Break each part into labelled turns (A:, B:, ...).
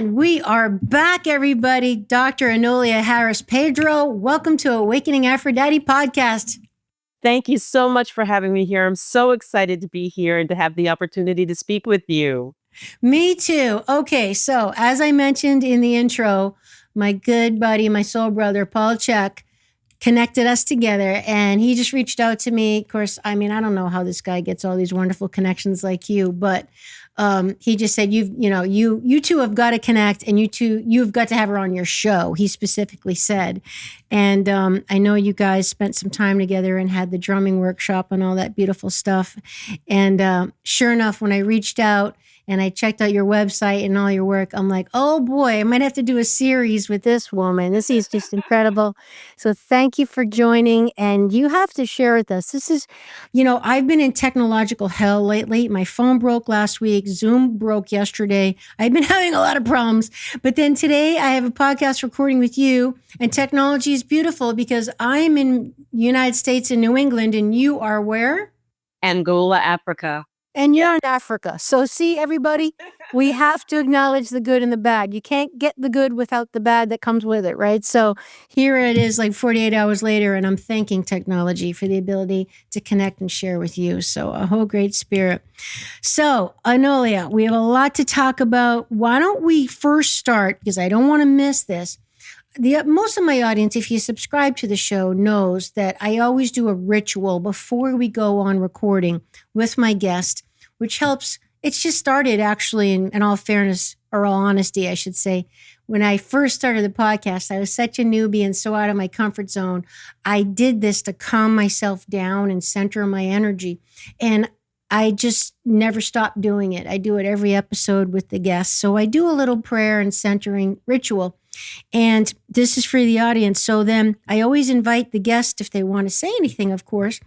A: And we are back, everybody. Dr. Enolia Harris Pedro, welcome to Awakening Aphrodite podcast.
B: Thank you so much for having me here. I'm so excited to be here and to have the opportunity to speak with you.
A: Me too. Okay, so as I mentioned in the intro, my good buddy, my soul brother, Paul Check, connected us together, and he just reached out to me. Of course, I mean, I don't know how this guy gets all these wonderful connections like you, but he just said, you two have got to connect, and you've got to have her on your show. He specifically said, and I know you guys spent some time together and had the drumming workshop and all that beautiful stuff. And sure enough, when I reached out and I checked out your website and all your work, I'm like, oh boy, I might have to do a series with this woman. This is just incredible. So thank you for joining. And you have to share with us. This is, I've been in technological hell lately. My phone broke last week. Zoom broke yesterday. I've been having a lot of problems. But then today I have a podcast recording with you, and technology is beautiful because I'm in the United States in New England, and you are where?
B: Angola, Africa.
A: And you're in Africa. So see, everybody, we have to acknowledge the good and the bad. You can't get the good without the bad that comes with it, right? So here it is like 48 hours later, and I'm thanking technology for the ability to connect and share with you. So a whole great spirit. So Enolia, we have a lot to talk about. Why don't we first start, because I don't want to miss this. Most of my audience, if you subscribe to the show, knows that I always do a ritual before we go on recording with my guest, which helps. It's just started actually, in all fairness, or all honesty, I should say. When I first started the podcast, I was such a newbie and so out of my comfort zone. I did this to calm myself down and center my energy. And I just never stopped doing it. I do it every episode with the guests. So I do a little prayer and centering ritual. And this is for the audience. So then I always invite the guest if they want to say anything, of course.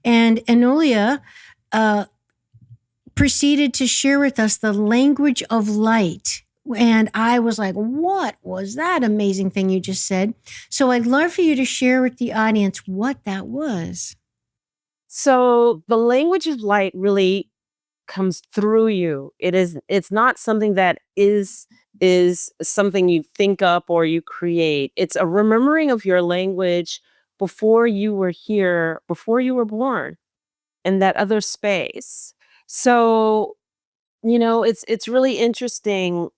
A: And Enolia proceeded to share with us the language of light. And I was like, what was that amazing thing you just said? So I'd love for you to share with the audience what that was.
B: So the language of light really comes through you. It's not something that is something you think up or you create. It's a remembering of your language before you were here, before you were born, in that other space. So, it's really interesting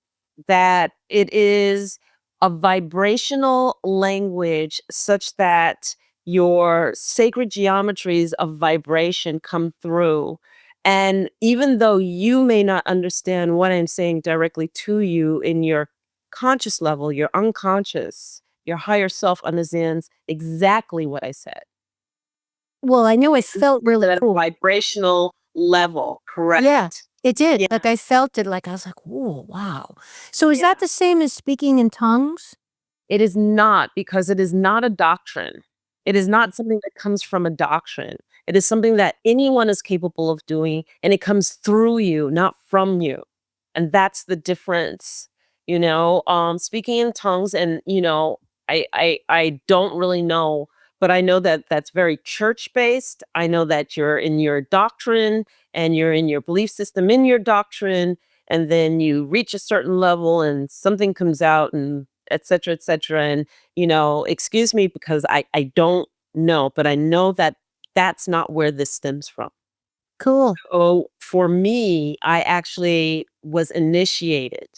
B: that it is a vibrational language such that your sacred geometries of vibration come through. And even though you may not understand what I'm saying directly to you in your conscious level, your unconscious, your higher self understands exactly what I said.
A: Well, I know it felt really
B: At a vibrational level, correct?
A: Yeah, it did.
B: Yeah.
A: Like I felt it, like I was like, whoa, wow. So is that the same as speaking in tongues?
B: It is not, because it is not a doctrine. It is not something that comes from a doctrine. It is something that anyone is capable of doing, and it comes through you, not from you. And that's the difference. Speaking in tongues, and I don't really know, but I know that that's very church based. I know that you're in your doctrine and you're in your belief system in your doctrine, and then you reach a certain level and something comes out, and et cetera, et cetera. And, excuse me, because I don't know, but I know that that's not where this stems from.
A: Cool.
B: Oh, for me, I actually was initiated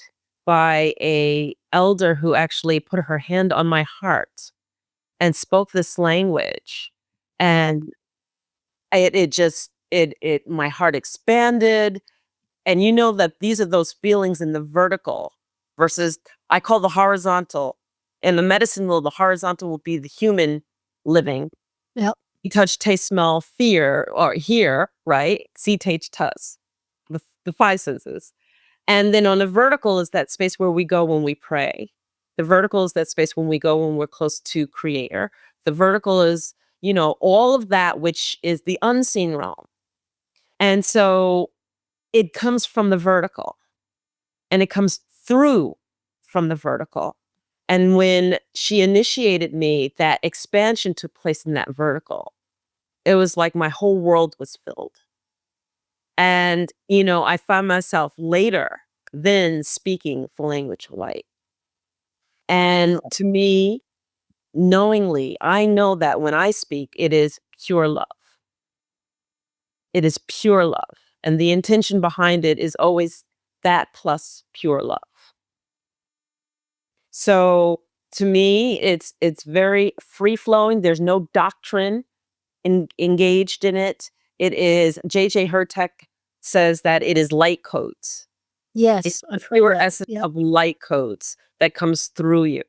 B: by a elder who actually put her hand on my heart and spoke this language. And my heart expanded. And you know that these are those feelings in the vertical versus, I call the horizontal. In the medicine world, the horizontal will be the human living.
A: Yep.
B: You touch, taste, smell, fear, or hear, right? See, taste, touch, the five senses. And then on the vertical is that space where we go when we pray. The vertical is that space when we go when we're close to Creator. The vertical is, all of that, which is the unseen realm. And so it comes from the vertical, and it comes through from the vertical. And when she initiated me, that expansion took place in that vertical. It was like my whole world was filled. And, I found myself later then speaking the language of light. And to me, knowingly, I know that when I speak, it is pure love. It is pure love. And the intention behind it is always that plus pure love. So to me, it's very free flowing. There's no doctrine engaged in it. It is J.J. Hertek says that it is light codes.
A: Yes,
B: It's
A: I've
B: the
A: heard
B: pure
A: that.
B: essence
A: Yep.
B: of light codes that comes through you.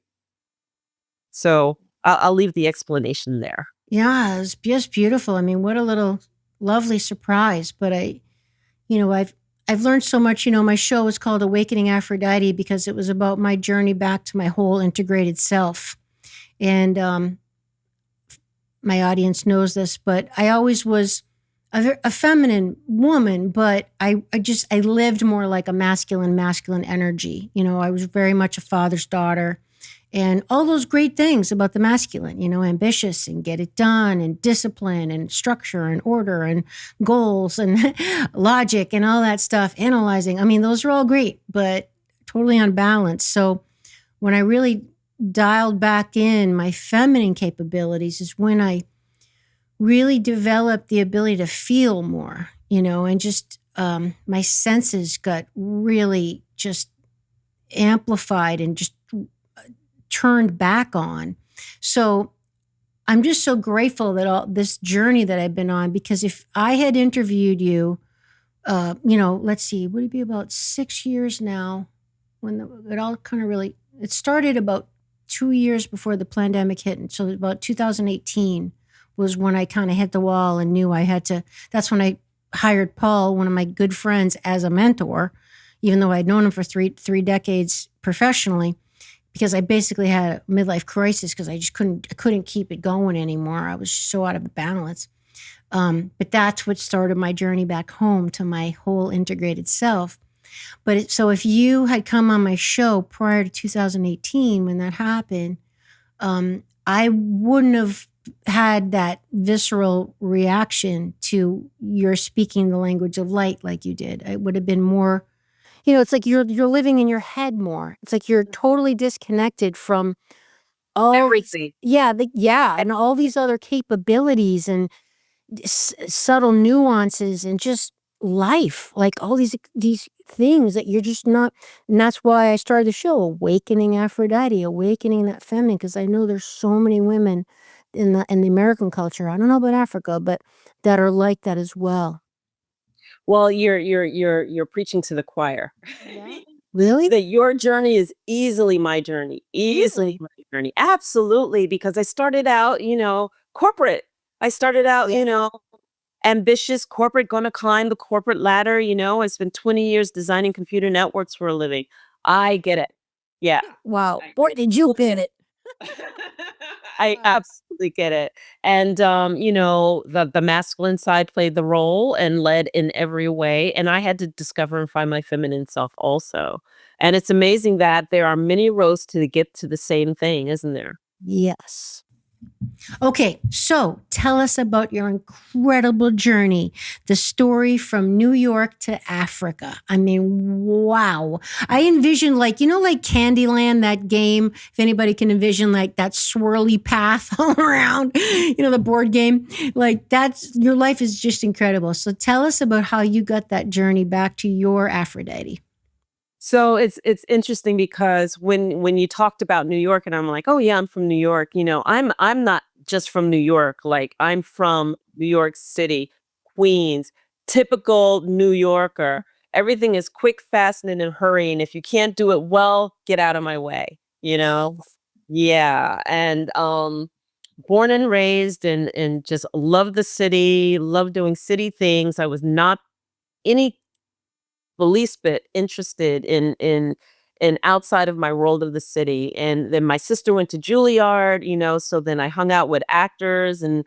B: So I'll leave the explanation there.
A: Yeah, it's just beautiful. I mean, what a little lovely surprise. But I've learned so much. My show is called Awakening Aphrodite because it was about my journey back to my whole integrated self. And my audience knows this, but I always was a feminine woman, but I lived more like a masculine energy. I was very much a father's daughter and all those great things about the masculine, ambitious and get it done and discipline and structure and order and goals and logic and all that stuff, analyzing. I mean, those are all great, but totally unbalanced. So when I really dialed back in my feminine capabilities is when I really developed the ability to feel more, and just my senses got really just amplified and just turned back on. So I'm just so grateful that all this journey that I've been on, because if I had interviewed you, let's see, would it be about 6 years now when it all kind of really, it started about 2 years before the pandemic hit. And so about 2018 was when I kind of hit the wall and knew I had to, that's when I hired Paul, one of my good friends, as a mentor, even though I'd known him for three decades professionally, because I basically had a midlife crisis because I just couldn't keep it going anymore. I was so out of balance. But that's what started my journey back home to my whole integrated self. But so if you had come on my show prior to 2018 when that happened, I wouldn't have had that visceral reaction to your speaking the language of light like you did. It would have been more, it's like you're living in your head more. It's like you're totally disconnected from all
B: Everything.
A: and all these other capabilities and subtle nuances and just life, like all these things that you're just not. And that's why I started the show, Awakening Aphrodite, awakening that feminine, because I know there's so many women in the American culture, I don't know about Africa, but that are like that as well.
B: Well, you're preaching to the choir.
A: Yeah. Really?
B: That your journey is easily my journey. Easily my journey. Absolutely. Because I started out, corporate. I started out, ambitious corporate, gonna climb the corporate ladder, I spent 20 years designing computer networks for a living. I get it. Yeah.
A: Wow. Boy, did you get it.
B: I absolutely get it. And the masculine side played the role and led in every way. And I had to discover and find my feminine self also. And it's amazing that there are many roads to get to the same thing, isn't there?
A: Yes. Okay, so tell us about your incredible journey, the story from New York to Africa. I mean, wow. I envision like Candyland, that game, if anybody can envision like that swirly path all around, the board game. Like your life is just incredible. So tell us about how you got that journey back to your Aphrodite.
B: So it's interesting because when you talked about New York and I'm like, "Oh yeah, I'm from New York." I'm not just from New York. Like I'm from New York City, Queens, typical New Yorker. Everything is quick, fast, and in a hurry. And if you can't do it well, get out of my way, you know? Yeah. And born and raised and just love the city, love doing city things. I was not any the least bit interested in outside of my world of the city. And then my sister went to Juilliard, so then I hung out with actors and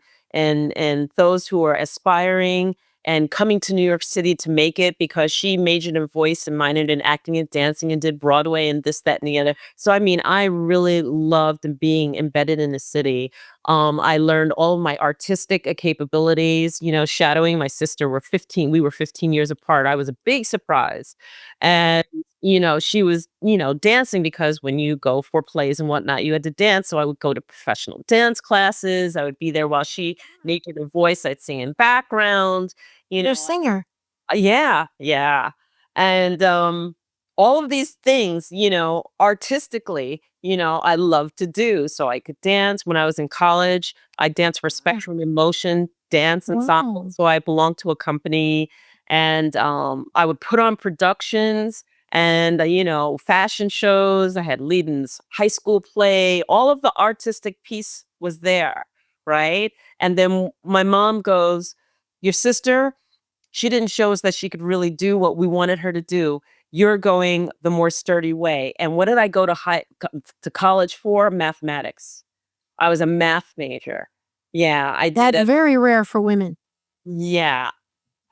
B: those who are aspiring and coming to New York City to make it, because she majored in voice and minored in acting and dancing and did Broadway and this, that, and the other. So I mean, I really loved being embedded in the city. I learned all of my artistic capabilities, shadowing my sister. We were 15 years apart. I was a big surprise. And, she was, dancing, because when you go for plays and whatnot, you had to dance. So I would go to professional dance classes. I would be there while she naked her voice. I'd sing in background,
A: You're a singer.
B: yeah, yeah. And all of these things, artistically, I love to do. So I could dance when I was in college. I danced for Spectrum in Motion Dance Ensemble.
A: Wow.
B: So I belonged to a company, and I would put on productions and fashion shows. I had lead-ins, high school play. All of the artistic piece was there, right? And then my mom goes, "Your sister, she didn't show us that she could really do what we wanted her to do. You're going the more sturdy way." And what did I go to college for? Mathematics. I was a math major. Yeah, I did
A: That's very rare for women.
B: yeah,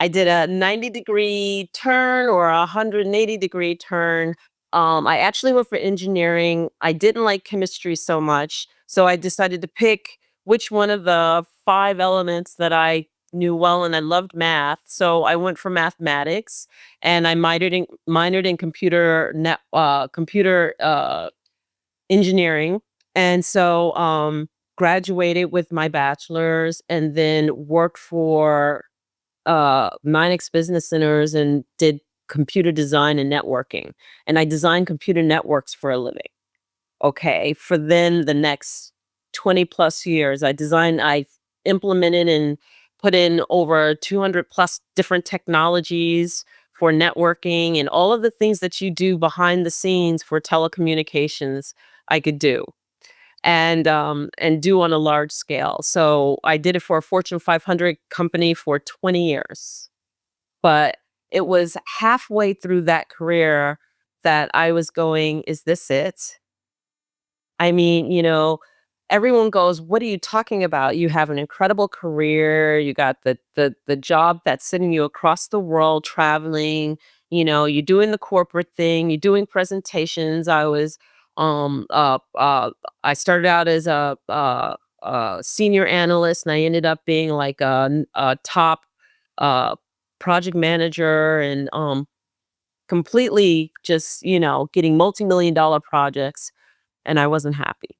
B: I did a 90-degree turn or a 180-degree turn. I actually went for engineering. I didn't like chemistry so much, so I decided to pick which one of the 5 elements that I knew well, and I loved math. So I went for mathematics, and I minored in computer engineering. And so graduated with my bachelor's, and then worked for Minex Business Centers and did computer design and networking. And I designed computer networks for a living. Okay. For then the next 20 plus years, I implemented and put in over 200 plus different technologies for networking, and all of the things that you do behind the scenes for telecommunications, I could do and do on a large scale. So I did it for a Fortune 500 company for 20 years. But it was halfway through that career that I was going, is this it? I mean, everyone goes, "What are you talking about? You have an incredible career. You got the job that's sending you across the world traveling. You're doing the corporate thing. You're doing presentations." Um uh uh I started out as a senior analyst, and I ended up being like a top uh project manager, and completely just, getting multi-million-dollar projects, and I wasn't happy.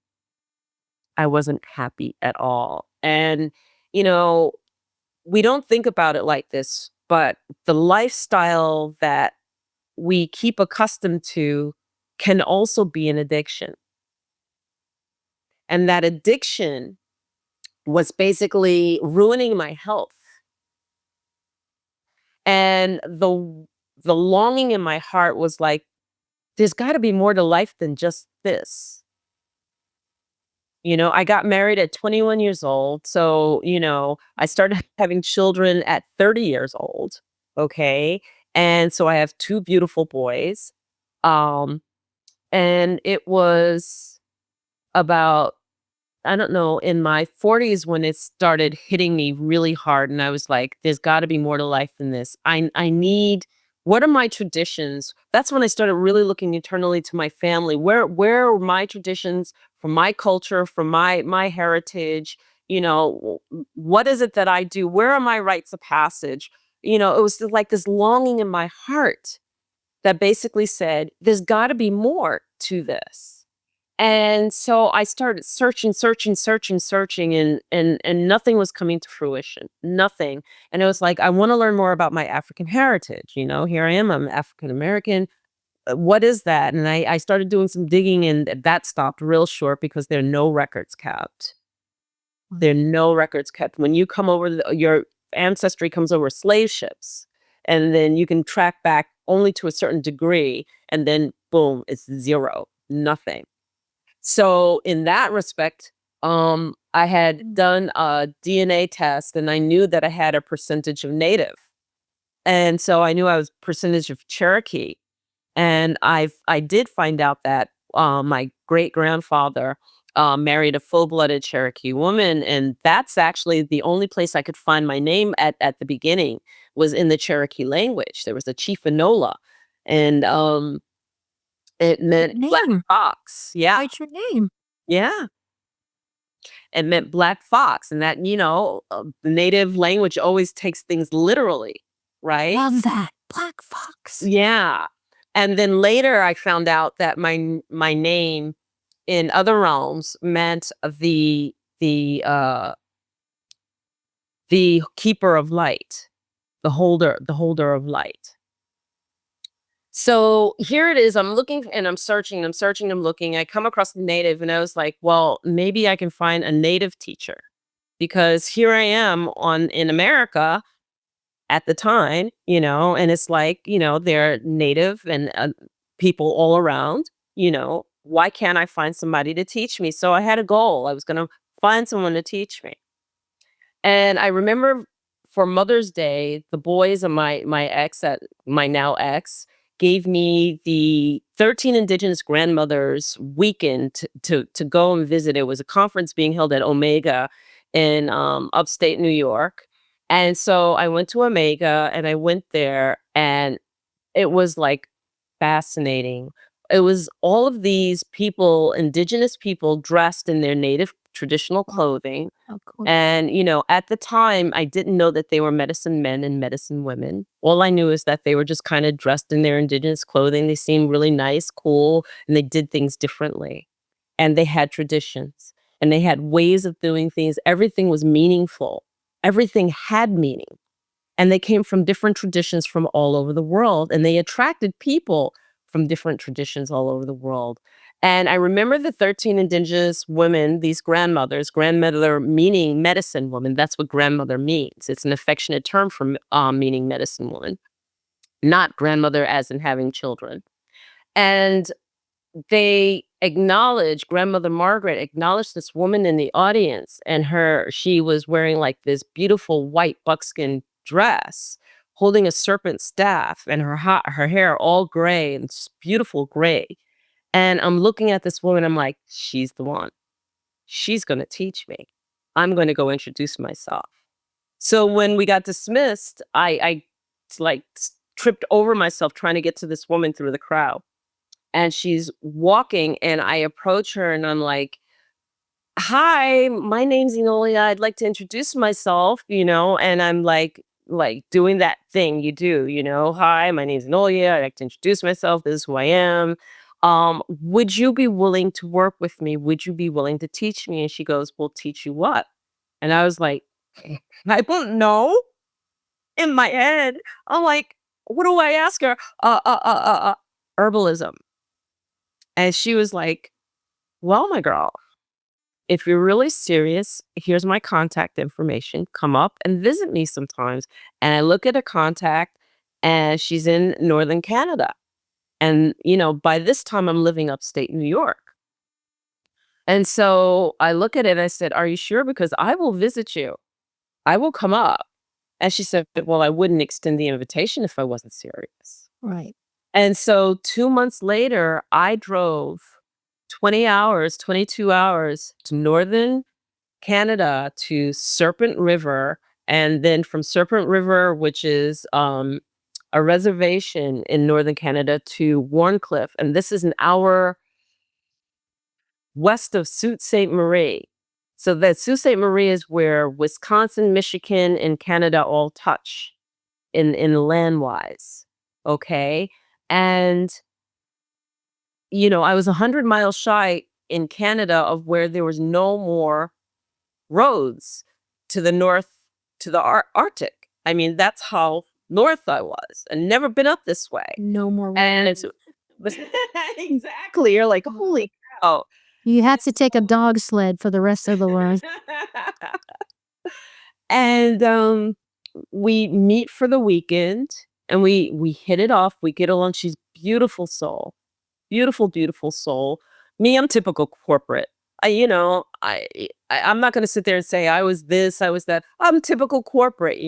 B: I wasn't happy at all. And, you know, we don't think about it like this, but the lifestyle that we keep accustomed to can also be an addiction. And that addiction was basically ruining my health. And the longing in my heart was like, there's got to be more to life than just this. I got married at 21 years old. So, I started having children at 30 years old. Okay. And so I have 2 beautiful boys. Um, and it was about, I don't know, in my 40s when it started hitting me really hard, and I was like, there's got to be more to life than this. I need, what are my traditions? That's when I started really looking internally to my family. Where are my traditions from my culture, from my heritage? What is it that I do? Where are my rites of passage? It was just like this longing in my heart that basically said, there's got to be more to this. And so I started searching, and nothing was coming to fruition. Nothing. And it was like, I want to learn more about my African heritage. Here I am, I'm African American. What is that? And I started doing some digging, and that stopped real short because there are no records kept. There are no records kept. When you come over, your ancestry comes over slave ships, and then you can track back only to a certain degree, and then boom, it's zero, nothing. So in that respect, I had done a DNA test, and I knew that I had a percentage of Native. And so I knew I was percentage of Cherokee. And I did find out that my great grandfather married a full-blooded Cherokee woman, and that's actually the only place I could find my name at the beginning was in the Cherokee language. There was a chief Enola, and it meant black
A: Name.
B: fox. Yeah,
A: Write your name.
B: yeah. It meant black fox. And that, the native language always takes things literally, right?
A: Love that. Black fox.
B: Yeah. And then later I found out that my name in other realms meant the keeper of light, the holder of light. So here it is. I'm looking and I'm searching, I'm looking. I come across the native and I was like, well, maybe I can find a native teacher, because here I am in America at the time, and it's like, they're native and people all around, why can't I find somebody to teach me? So I had a goal. I was going to find someone to teach me. And I remember for Mother's Day, the boys and my now ex gave me the 13 Indigenous grandmothers weekend to go and visit. It was a conference being held at Omega in upstate New York. And so I went to Omega and I went there, and it was like fascinating. It was all of these people, Indigenous people, dressed in their native traditional clothing.
A: Oh, cool.
B: And, at the time, I didn't know that they were medicine men and medicine women. All I knew is that they were just kind of dressed in their Indigenous clothing. They seemed really nice, cool, and they did things differently. And they had traditions and they had ways of doing things. Everything was meaningful. Everything had meaning. And they came from different traditions from all over the world. And they attracted people from different traditions all over the world. And I remember the 13 Indigenous women, these grandmothers, grandmother meaning medicine woman. That's what grandmother means. It's an affectionate term for meaning medicine woman, not grandmother as in having children. And grandmother Margaret acknowledged this woman in the audience, and she was wearing like this beautiful white buckskin dress, holding a serpent staff, and her hair all gray and beautiful gray. And I'm looking at this woman, I'm like, she's the one. She's going to teach me. I'm going to go introduce myself. So when we got dismissed, I like tripped over myself trying to get to this woman through the crowd. And she's walking and I approach her and I'm like, hi, my name's Enolia. I'd like to introduce myself, and I'm like doing that thing you do, hi, my name's Enolia. I'd like to introduce myself. This is who I am. Would you be willing to work with me? Would you be willing to teach me? And she goes, well, teach you what? And I was like, I don't know. In my head, I'm like, what do I ask her? Herbalism. And she was like, well, my girl, if you're really serious, here's my contact information. Come up and visit me sometimes. And I look at a contact and she's in Northern Canada. And, by this time I'm living upstate New York. And so I look at it and I said, are you sure? Because I will visit you. I will come up. And she said, well, I wouldn't extend the invitation if I wasn't serious.
A: Right.
B: And so 2 months later, I drove 22 hours to Northern Canada to Serpent River. And then from Serpent River, which is a reservation in Northern Canada, to Warncliffe. And this is an hour west of Sault Ste. Marie. So that Sault Ste. Marie is where Wisconsin, Michigan, and Canada all touch in land-wise. Okay. And, I was 100 miles shy in Canada of where there was no more roads to the north, to the Arctic. I mean, that's how north I was, and never been up this way.
A: No more.
B: And it's exactly. You're like, holy cow.
A: You had to take a dog sled for the rest of the run.
B: And we meet for the weekend and we hit it off. We get along. She's beautiful soul. Beautiful, beautiful soul. Me, I'm typical corporate. I'm not going to sit there and say I was this, I was that. I'm typical corporate,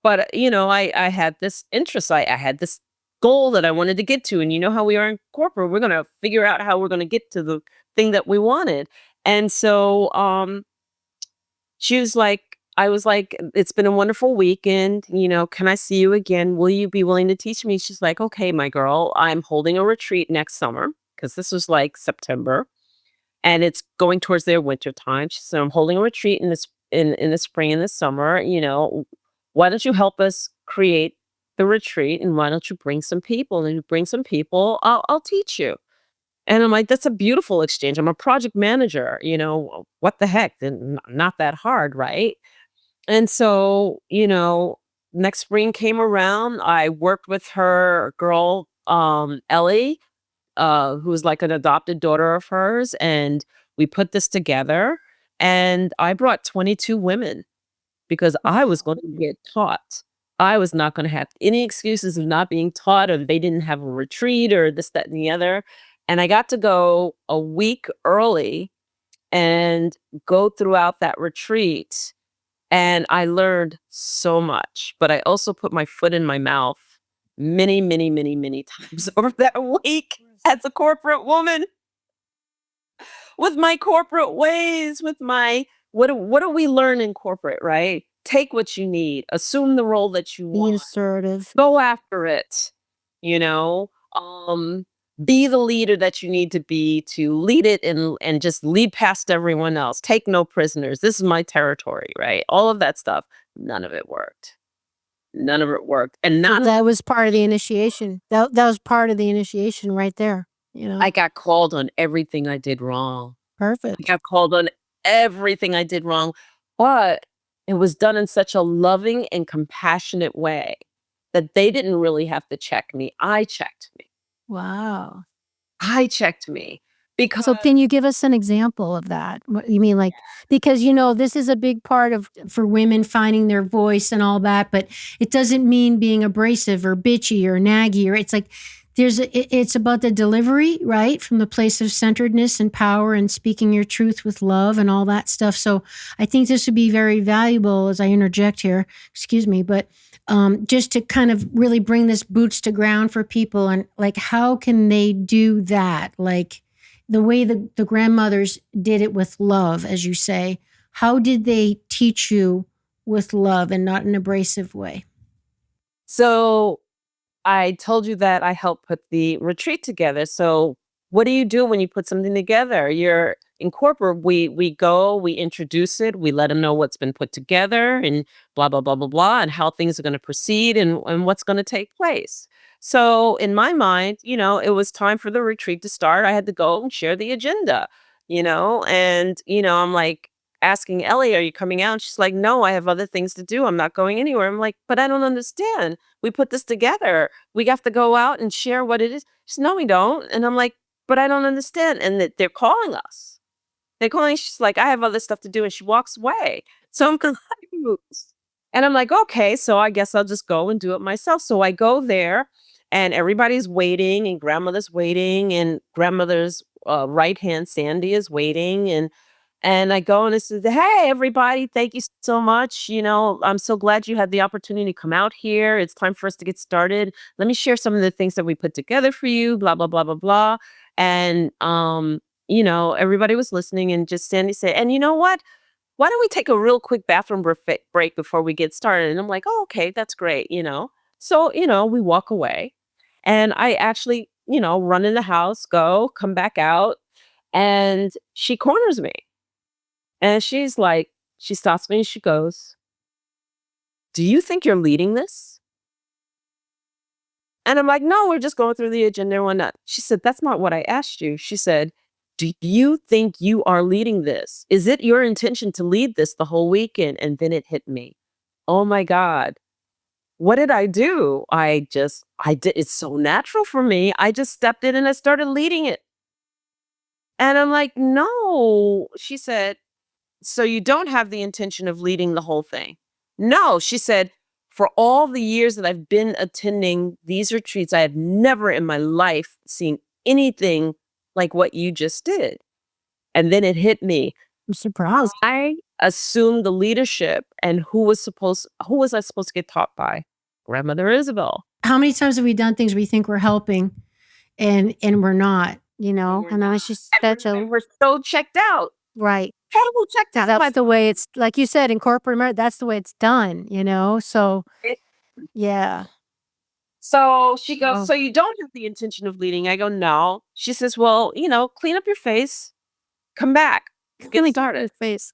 B: but I had this interest. I had this goal that I wanted to get to. And you know how we are in corporate, we're going to figure out how we're going to get to the thing that we wanted. And so, I was like, it's been a wonderful weekend. Can I see you again? Will you be willing to teach me? She's like, okay, my girl, I'm holding a retreat next summer, because this was like September. and it's going towards their winter time. She said, I'm holding a retreat in the spring and the summer. Why don't you help us create the retreat, and why don't you bring some people? And you bring some people, I'll teach you. And I'm like, that's a beautiful exchange. I'm a project manager, what the heck? Not that hard, right? And so, next spring came around. I worked with her girl, Ellie, who's like an adopted daughter of hers, and we put this together. And I brought 22 women because I was going to get taught. I was not going to have any excuses of not being taught, or they didn't have a retreat, or this, that, and the other. And I got to go a week early and go throughout that retreat. And I learned so much, but I also put my foot in my mouth many, many, many, many times over that week as a corporate woman, with my corporate ways, with my what do we learn in corporate, right? Take what you need, assume the role that you
A: Be
B: want,
A: assertive.
B: go after it, you know, um, be the leader that you need to be to lead it, and just lead past everyone else. Take no prisoners. This is my territory, right? All of that stuff. None of it worked. None of it worked. And none of
A: That was part of the initiation. That was part of the initiation right there.
B: I got called on everything I did wrong. I
A: Perfect.
B: got called on everything I did wrong, but it was done in such a loving and compassionate way that they didn't really have to check me. I checked me.
A: Wow.
B: I checked me because
A: So can you give us an example of that? What you mean, like, because this is a big part of for women finding their voice and all that, but it doesn't mean being abrasive or bitchy or naggy, or it's like it's about the delivery, right? From the place of centeredness and power and speaking your truth with love and all that stuff. So I think this would be very valuable as I interject here, excuse me, but just to kind of really bring this boots to ground for people, and like, how can they do that? Like, the way the grandmothers did it with love, as you say, how did they teach you with love and not an abrasive way?
B: so I told you that I helped put the retreat together. So what do you do when you put something together? You're in corporate. We go, we introduce it, we let them know what's been put together, and blah blah blah blah blah, and how things are going to proceed, and what's going to take place. So in my mind, it was time for the retreat to start. I had to go and share the agenda, and I'm like asking Ellie, "Are you coming out?" And she's like, "No, I have other things to do. I'm not going anywhere." I'm like, "But I don't understand. We put this together. We have to go out and share what it is." She said, "No, we don't." And I'm like, "But I don't understand." And that they're calling us. They're calling. She's like, "I have other stuff to do," and she walks away. So I'm confused. And I'm like, "Okay, so I guess I'll just go and do it myself." So I go there, and everybody's waiting, and grandmother's waiting, and grandmother's right hand Sandy is waiting, and I go and I said, "Hey, everybody, thank you so much. I'm so glad you had the opportunity to come out here. It's time for us to get started. Let me share some of the things that we put together for you, blah, blah, blah, blah, blah." And, everybody was listening, and just Sandy said, "And you know what? Why don't we take a real quick bathroom break before we get started?" And I'm like, "Oh, okay, that's great. So, we walk away, and I actually, run in the house, come back out, and she corners me. And she's like, she stops me and she goes, "Do you think you're leading this?" And I'm like, "No, we're just going through the agenda and whatnot." She said, "That's not what I asked you." She said, "Do you think you are leading this? Is it your intention to lead this the whole weekend?" And then it hit me. Oh my God. What did I do? I did. It's so natural for me. I just stepped in and I started leading it. And I'm like, "No." She said, "So you don't have the intention of leading the whole thing?" "No." She said, "For all the years that I've been attending these retreats, I have never in my life seen anything like what you just did." And then it hit me.
A: I'm surprised.
B: I assumed the leadership, and who was I supposed to get taught by? Grandmother Isabel.
A: How many times have we done things we think we're helping and we're not, And then it's just such a
B: We're so checked out.
A: right.
B: Total checked out.
A: That's the way it's, like you said, in corporate America, that's the way it's done, So yeah.
B: So she goes,
A: Oh.
B: "So you don't have the intention of leading?" I go, "No." She says, "Well, clean up your face, come back.
A: Get
B: Get
A: your
B: started.
A: face.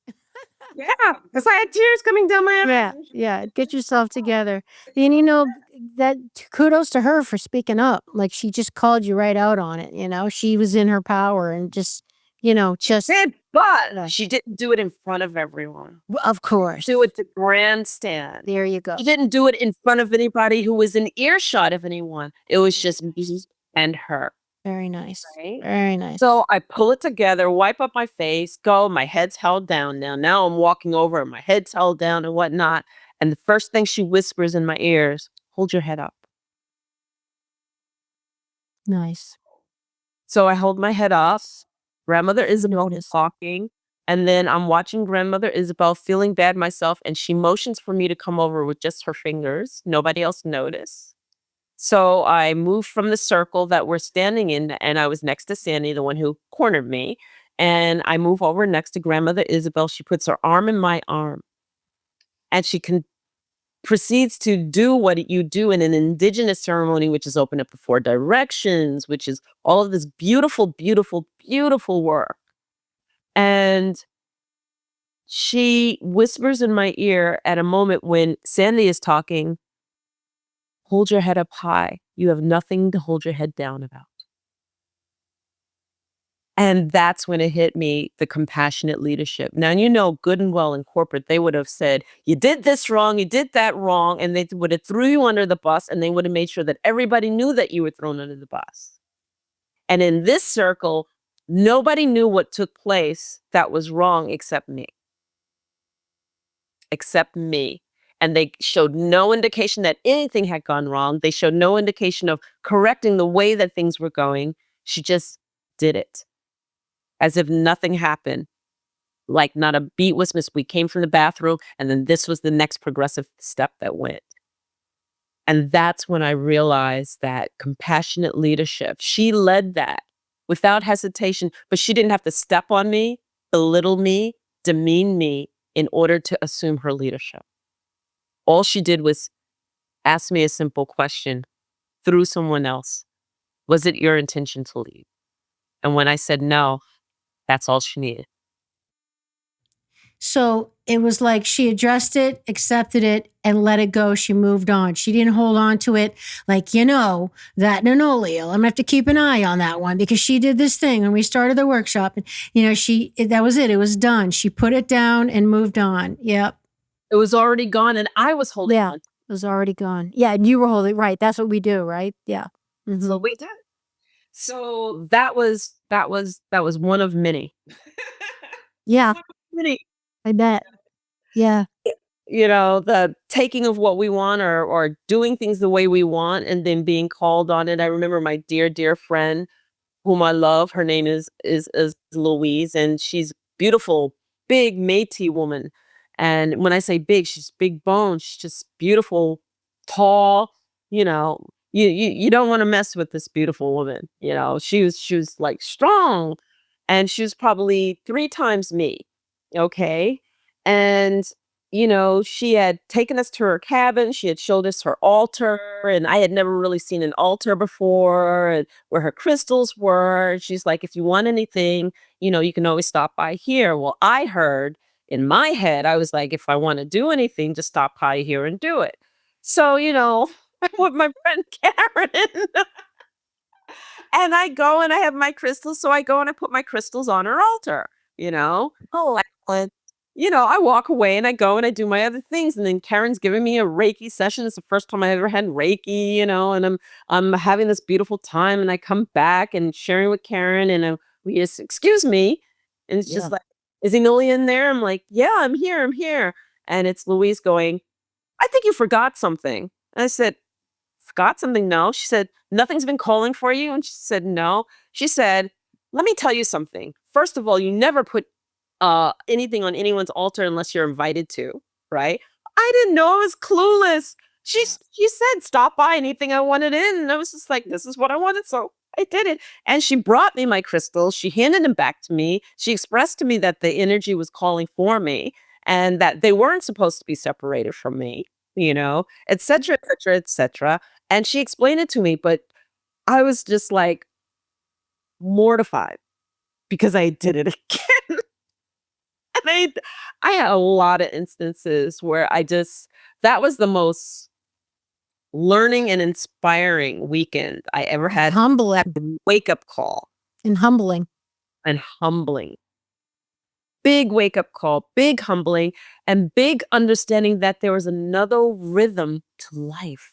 B: Yeah, because I had tears coming down my
A: Yeah,
B: eyes.
A: yeah. Get yourself together. And that kudos to her for speaking up. Like she just called you right out on it. She was in her power and just just
B: Did, but
A: Yeah.
B: she didn't do it in front of everyone.
A: Of course.
B: Do it to grandstand.
A: There you go.
B: She didn't do it in front of anybody who was in earshot of anyone. It was just me and her.
A: Very nice.
B: Right?
A: Very nice.
B: So I pull it together, wipe up my face, go, my head's held down now. Now I'm walking over and my head's held down and whatnot. And the first thing she whispers in my ears, hold your head up.
A: Nice.
B: So I hold my head up. Grandmother Isabel is talking. And then I'm watching Grandmother Isabel, feeling bad myself. And she motions for me to come over with just her fingers. Nobody else noticed. So I moved from the circle that we're standing in, and I was next to Sandy, the one who cornered me. And I move over next to Grandmother Isabel. She puts her arm in my arm, and she proceeds to do what you do in an indigenous ceremony, which is open up the 4 directions, which is all of this beautiful, beautiful, beautiful work. And she whispers in my ear at a moment when Sandy is talking, hold your head up high. You have nothing to hold your head down about. And that's when it hit me, the compassionate leadership. Now, good and well in corporate, they would have said, you did this wrong, you did that wrong, and they would have threw you under the bus, and they would have made sure that everybody knew that you were thrown under the bus. And in this circle, nobody knew what took place that was wrong except me. Except me. And they showed no indication that anything had gone wrong. They showed no indication of correcting the way that things were going. She just did it. As if nothing happened, like not a beat was missed. We came from the bathroom, and then this was the next progressive step that went. And that's when I realized that compassionate leadership, she led that without hesitation, but she didn't have to step on me, belittle me, demean me in order to assume her leadership. All she did was ask me a simple question through someone else. Was it your intention to lead? And when I said no, that's all she needed.
A: So it was like she addressed it, accepted it, and let it go. She moved on. She didn't hold on to it like, that Enolia, I'm gonna have to keep an eye on that one because she did this thing when we started the workshop. And, that was it. It was done. She put it down and moved on. Yep.
B: It was already gone, and I was holding on.
A: It was already gone. Yeah, and you were holding, right. That's what we do, right? Yeah.
B: Mm-hmm. So we did. So that was one of many.
A: Yeah.
B: Many.
A: I bet. Yeah.
B: The taking of what we want or doing things the way we want and then being called on it. I remember my dear, dear friend whom I love. Her name is Louise, and she's beautiful, big Métis woman. And when I say big, she's big bone. She's just beautiful, tall. You don't want to mess with this beautiful woman. She was like strong, and she was probably 3 times me. Okay, and she had taken us to her cabin. She had showed us her altar, and I had never really seen an altar before, and where her crystals were. She's like, if you want anything, you can always stop by here. Well, I heard in my head, I was like, if I want to do anything, just stop by here and do it. So, with my friend Karen, and I go and I have my crystals. So I go and I put my crystals on her altar, Oh, excellent. I walk away and I go and I do my other things. And then Karen's giving me a Reiki session. It's the first time I ever had Reiki, and I'm having this beautiful time. And I come back and sharing with Karen, and we just, excuse me. And it's just like, is Enolia in there? I'm like, yeah, I'm here. And it's Louise going, I think you forgot something. And I said, forgot something? No. She said, nothing's been calling for you. And she said, no. She said, let me tell you something. First of all, you never put anything on anyone's altar unless you're invited to, right? I didn't know. I was clueless. She said, stop by anything I wanted in. And I was just like, this is what I wanted. So I did it. And she brought me my crystals. She handed them back to me. She expressed to me that the energy was calling for me and that they weren't supposed to be separated from me, et cetera, et cetera, et cetera. And she explained it to me, but I was just like mortified because I did it again. I had a lot of instances where that was the most learning and inspiring weekend I ever had.
A: Humbling.
B: Wake-up call
A: And humbling.
B: and humbling. Big wake-up call, big humbling, and big understanding that there was another rhythm to life.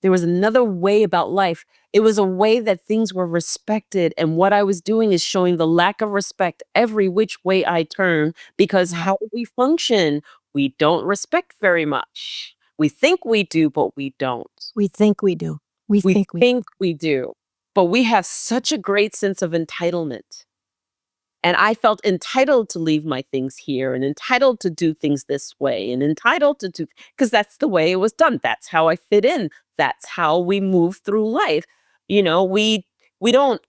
B: There was another way about life. It was a way that things were respected, and what I was doing is showing the lack of respect every which way I turn, because how we function, we don't respect very much. We think we do, but we don't.
A: We think we do. We
B: We
A: think we
B: think we do, but we have such a great sense of entitlement. And I felt entitled to leave my things here and entitled to do things this way and entitled to do, because that's the way it was done. That's how I fit in. That's how we move through life. We don't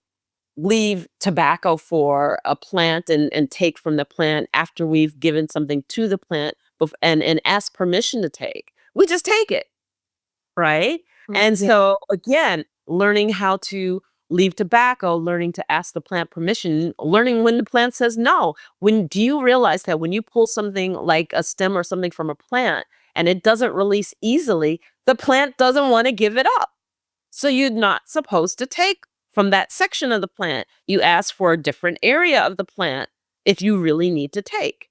B: leave tobacco for a plant and take from the plant after we've given something to the plant and ask permission to take. We just take it. Right. And
A: Yeah.
B: so again, learning how to leave tobacco, learning to ask the plant permission, learning when the plant says no. Do you realize that when you pull something like a stem or something from a plant and it doesn't release easily, the plant doesn't want to give it up. So you're not supposed to take from that section of the plant. You ask for a different area of the plant if you really need to take.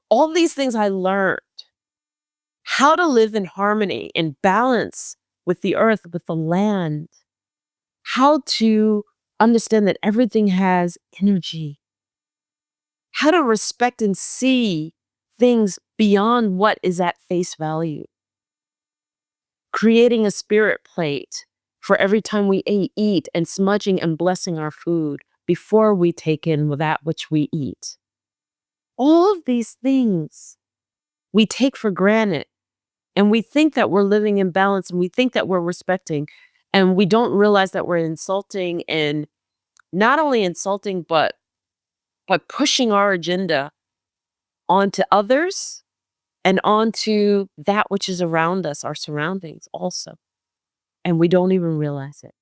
B: All these things I learned. How to live in harmony, in balance with the earth, with the land. How to understand that everything has energy. How to respect and see things beyond what is at face value. Creating a spirit plate for every time we eat and smudging and blessing our food before we take in that which we eat. All of these things we take for granted. And we think that we're living in balance and we think that we're respecting, and we don't realize that we're insulting, and not only insulting, but pushing our agenda onto others and onto that which is around us, our surroundings also. And we don't even realize it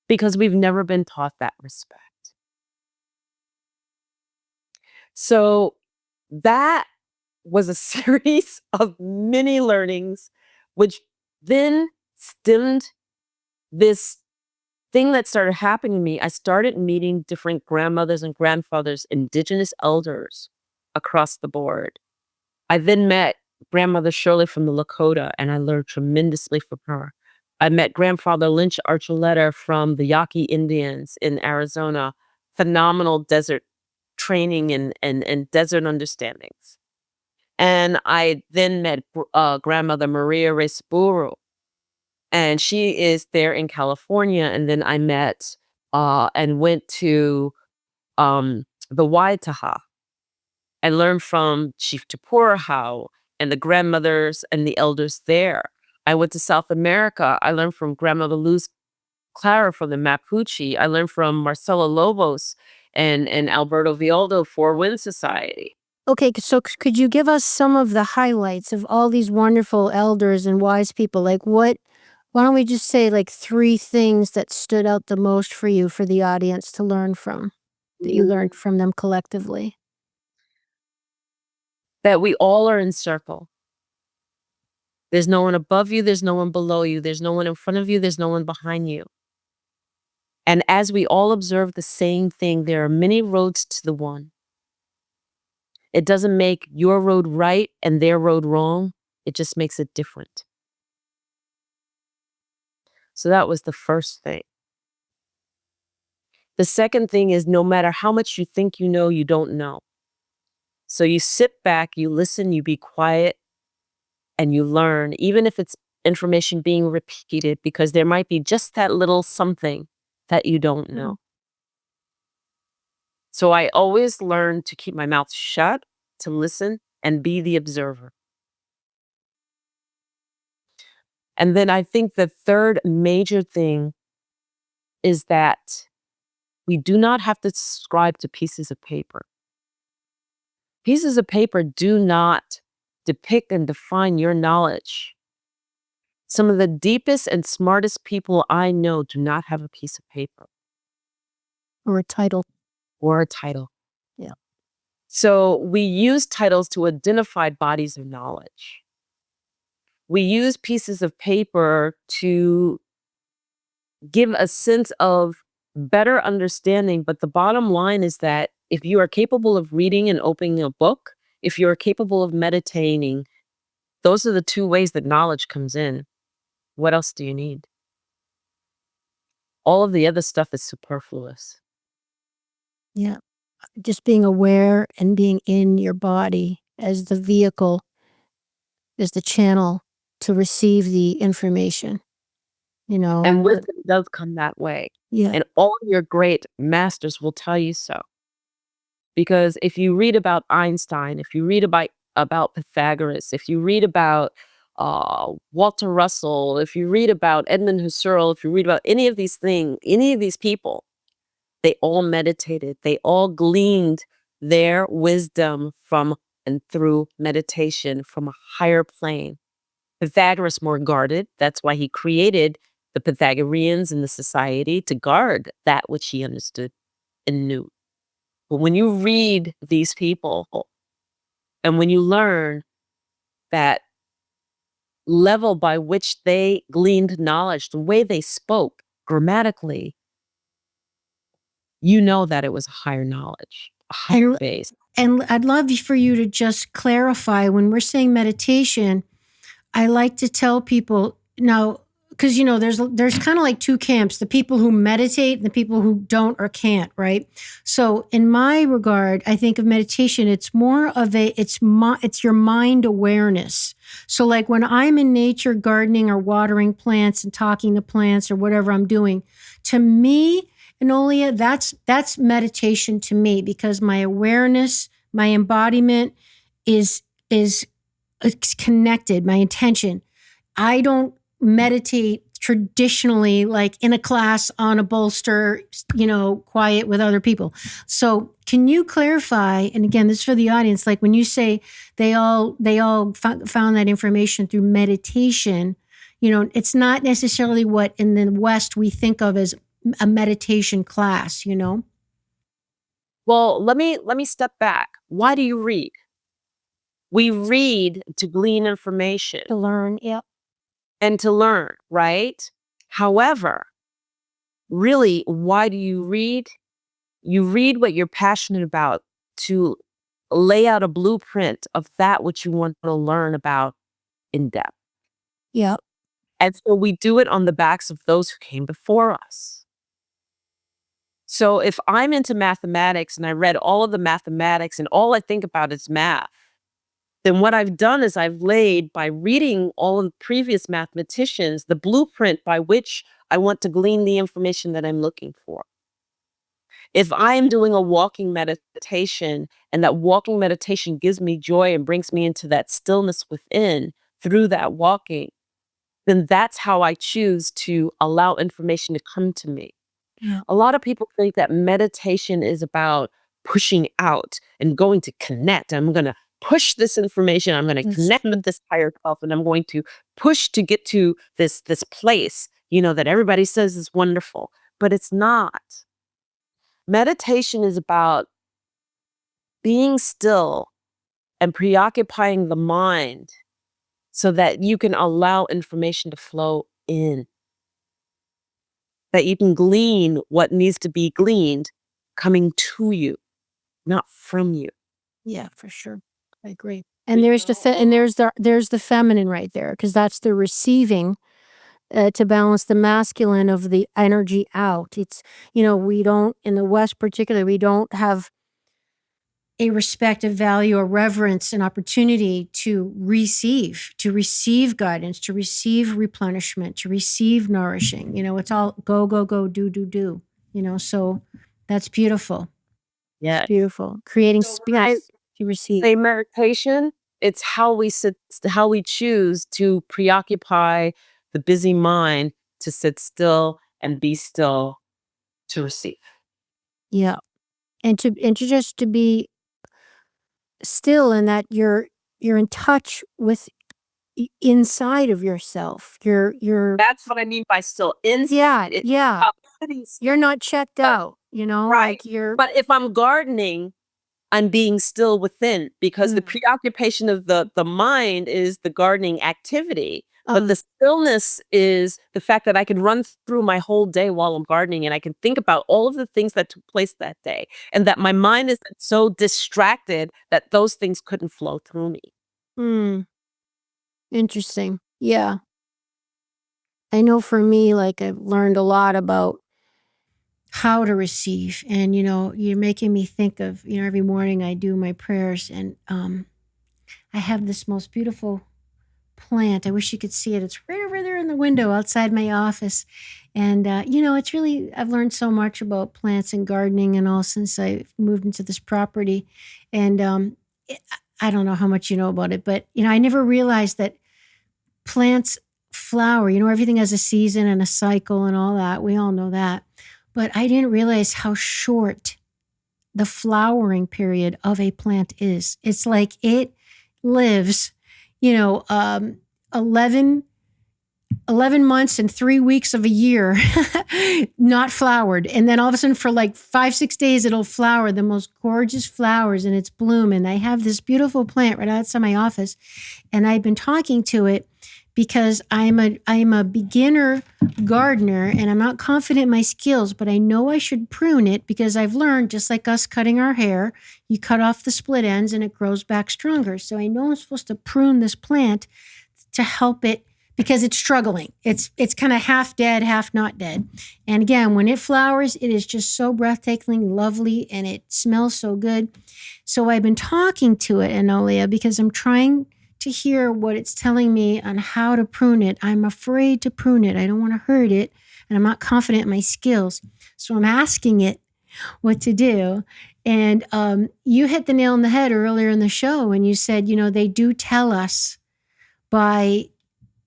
B: because we've never been taught that respect. So that was a series of mini learnings, which then stemmed this thing that started happening to me. I started meeting different grandmothers and grandfathers, Indigenous elders across the board. I then met grandmother Shirley from the Lakota, and I learned tremendously from her. I met grandfather Lynch Archuleta from the Yaqui Indians in Arizona. Phenomenal desert training and desert understandings. And I then met grandmother Maria Resburu, and she is there in California. And then I met and went to the Waitaha and learned from Chief Tupurahau and the grandmothers and the elders there. I went to South America. I learned from grandmother Luz Clara from the Mapuche. I learned from Marcela Lobos and Alberto Vialdo, Four Winds Society.
A: Okay, so could you give us some of the highlights of all these wonderful elders and wise people? Like why don't we just say like 3 things that stood out the most for you, for the audience to learn from, that you learned from them collectively?
B: That we all are in circle. There's no one above you, there's no one below you, there's no one in front of you, there's no one behind you. And as we all observe the same thing, there are many roads to the one. It doesn't make your road right and their road wrong. It just makes it different. So that was the first thing. The second thing is, no matter how much you think you know, you don't know. So you sit back, you listen, you be quiet, and you learn, even if it's information being repeated, because there might be just that little something that you don't know. So I always learn to keep my mouth shut, to listen, and be the observer. And then I think the third major thing is that we do not have to subscribe to pieces of paper. Pieces of paper do not depict and define your knowledge. Some of the deepest and smartest people I know do not have a piece of paper.
A: Or a title.
B: Or a title.
A: Yeah.
B: So we use titles to identify bodies of knowledge. We use pieces of paper to give a sense of better understanding. But the bottom line is that if you are capable of reading and opening a book, if you are capable of meditating, those are the two ways that knowledge comes in. What else do you need? All of the other stuff is superfluous.
A: Yeah. Just being aware and being in your body as the vehicle, as the channel to receive the information, you know?
B: And wisdom does come that way.
A: Yeah.
B: And all your great masters will tell you so. Because if you read about Einstein, if you read about Pythagoras, if you read about Walter Russell, if you read about Edmund Husserl, if you read about any of these things, any of these people, they all meditated. They all gleaned their wisdom from and through meditation from a higher plane. Pythagoras more guarded. That's why he created the Pythagoreans in the society to guard that which he understood and knew. But when you read these people and when you learn that level by which they gleaned knowledge, the way they spoke grammatically, you know that it was a higher knowledge, a higher base.
A: And I'd love for you to just clarify when we're saying meditation, I like to tell people now, because you know, there's kind of like two camps, the people who meditate and the people who don't or can't, right? So in my regard, I think of meditation, it's more of it's your mind awareness. So like when I'm in nature gardening or watering plants and talking to plants or whatever I'm doing, to me, Enolia, that's meditation to me, because my awareness, my embodiment is connected, my intention. I don't meditate traditionally like in a class on a bolster, you know, quiet with other people. So can you clarify, and again, this is for the audience, like when you say they all found that information through meditation, you know, it's not necessarily what in the West we think of as a meditation class, you know?
B: Well, let me step back. Why do you read? We read to glean information.
A: To learn, yep.
B: And to learn, right? However, really, why do you read? You read what you're passionate about to lay out a blueprint of that which you want to learn about in depth.
A: Yep.
B: And so we do it on the backs of those who came before us. So if I'm into mathematics and I read all of the mathematics and all I think about is math, then what I've done is I've laid, by reading all of the previous mathematicians, the blueprint by which I want to glean the information that I'm looking for. If I am doing a walking meditation and that walking meditation gives me joy and brings me into that stillness within through that walking, then that's how I choose to allow information to come to me.
A: Yeah.
B: A lot of people think that meditation is about pushing out and going to connect. I'm going to push this information. I'm going to connect with this higher self, and I'm going to push to get to this place, you know, that everybody says is wonderful, but it's not. Meditation is about being still and preoccupying the mind so that you can allow information to flow in, that you can glean what needs to be gleaned coming to you, not from you.
A: Yeah, for sure. I agree. And there's the feminine right there, because that's the receiving to balance the masculine of the energy out. It's, you know, we don't, in the West particularly, we don't have a respect, a value, a reverence, an opportunity to receive guidance, to receive replenishment, to receive nourishing. You know, it's all go, go, go, do, do, do. You know, so that's beautiful.
B: Yeah.
A: It's beautiful. Creating space to receive.
B: Say meditation, it's how we choose to preoccupy the busy mind to sit still and be still to receive.
A: Yeah. And to just to be still, in that you're in touch with inside of yourself. You're
B: That's what I mean by still.
A: yeah. You're not checked out, you know,
B: right.
A: like you're.
B: But if I'm gardening, I'm being still within, because the preoccupation of the mind is the gardening activity. But the stillness is the fact that I can run through my whole day while I'm gardening, and I can think about all of the things that took place that day, and that my mind is so distracted that those things couldn't flow through me.
A: Interesting. Yeah. I know for me, like I've learned a lot about how to receive. And, you're making me think of, every morning I do my prayers, and I have this most beautiful plant. I wish you could see it. It's right over there in the window outside my office. And, it's really, I've learned so much about plants and gardening and all since I moved into this property. And I don't know how much you know about it, but, I never realized that plants flower. Everything has a season and a cycle and all that. We all know that. But I didn't realize how short the flowering period of a plant is. It's like it lives, 11 months and 3 weeks of a year not flowered. And then all of a sudden for like 5-6 days, it'll flower the most gorgeous flowers in its bloom. And I have this beautiful plant right outside my office. And I've been talking to it because I'm a beginner gardener and I'm not confident in my skills, but I know I should prune it because I've learned, just like us cutting our hair, you cut off the split ends and it grows back stronger. So I know I'm supposed to prune this plant to help it because it's struggling. It's kind of half dead, half not dead. And again, when it flowers, it is just so breathtakingly lovely and it smells so good. So I've been talking to it, Enolia, because I'm trying to hear what it's telling me on how to prune it. I'm afraid to prune it. I don't want to hurt it, and I'm not confident in my skills. So I'm asking it what to do. And you hit the nail on the head earlier in the show, and you said, they do tell us by,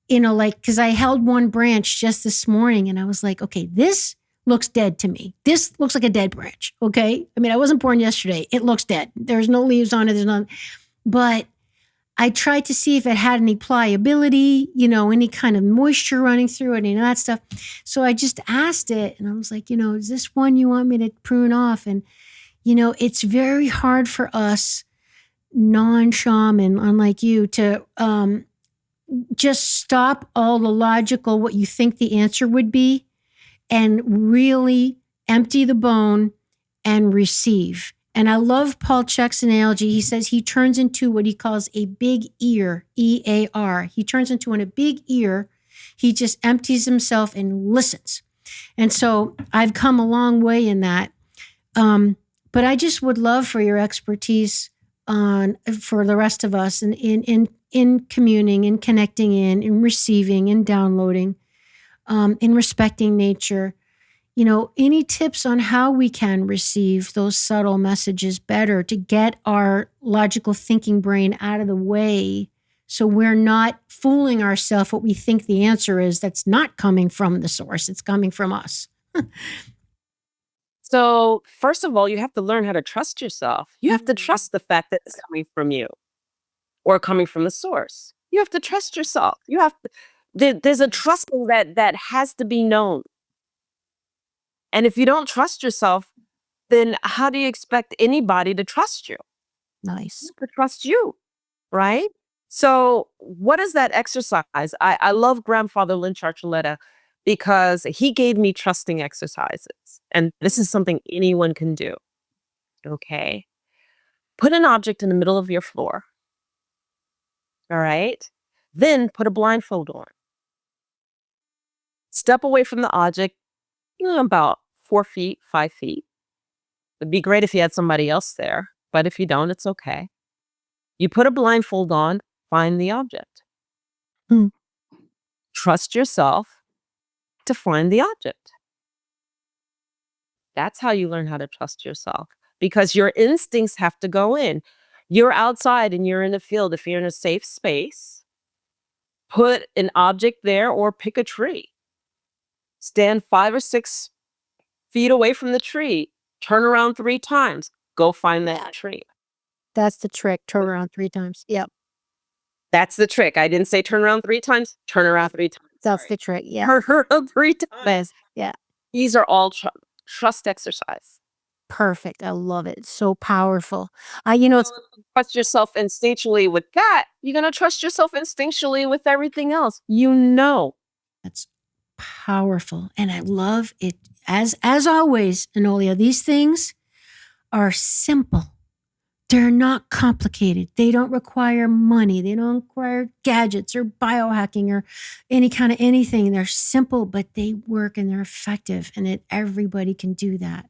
A: because I held one branch just this morning, and I was like, okay, this looks dead to me. This looks like a dead branch, okay? I mean, I wasn't born yesterday. It looks dead. There's no leaves on it. There's none. But I tried to see if it had any pliability, any kind of moisture running through it, any of that stuff. So I just asked it, and I was like, is this one you want me to prune off? And, it's very hard for us non-shaman, unlike you, to just stop all the logical, what you think the answer would be, and really empty the bone and receive. And I love Paul Chek's analogy. He says he turns into what he calls a big ear, E-A-R. He turns into a big ear. He just empties himself and listens. And so I've come a long way in that. But I just would love for your expertise for the rest of us in communing, in connecting in receiving, in downloading, in respecting nature. Any tips on how we can receive those subtle messages better to get our logical thinking brain out of the way so we're not fooling ourselves what we think the answer is that's not coming from the source, it's coming from us.
B: So first of all, you have to learn how to trust yourself. You have to trust the fact that it's coming from you or coming from the source. You have to trust yourself. There's a trusting that has to be known. And if you don't trust yourself, then how do you expect anybody to trust you?
A: Nice.
B: To trust you, right? So what is that exercise? I love Grandfather Lynch Archuleta because he gave me trusting exercises. And this is something anyone can do. Okay. Put an object in the middle of your floor. All right. Then put a blindfold on. Step away from the object, about 4 feet, 5 feet. It'd be great if you had somebody else there, but if you don't, it's okay. You put a blindfold on, find the object. Trust yourself to find the object. That's how you learn how to trust yourself, because your instincts have to go in. You're outside and you're in the field. If you're in a safe space, put an object there or pick a tree. Stand 5 or 6 feet away from the tree. Turn around 3 times. Go find that tree.
A: That's the trick. Turn around 3 times. Yep.
B: That's the trick. I didn't say turn around 3 times. Turn around 3 times.
A: That's the trick. Yeah.
B: Turn around 3 times.
A: Yeah.
B: These are all trust exercise.
A: Perfect. I love it. It's so powerful. You know, it's
B: Trust yourself instinctually with that, you're gonna trust yourself instinctually with everything else. You know.
A: that's powerful. And I love it. As always, Enolia, these things are simple. They're not complicated. They don't require money. They don't require gadgets or biohacking or any kind of anything. They're simple, but they work and they're effective. And everybody can do that.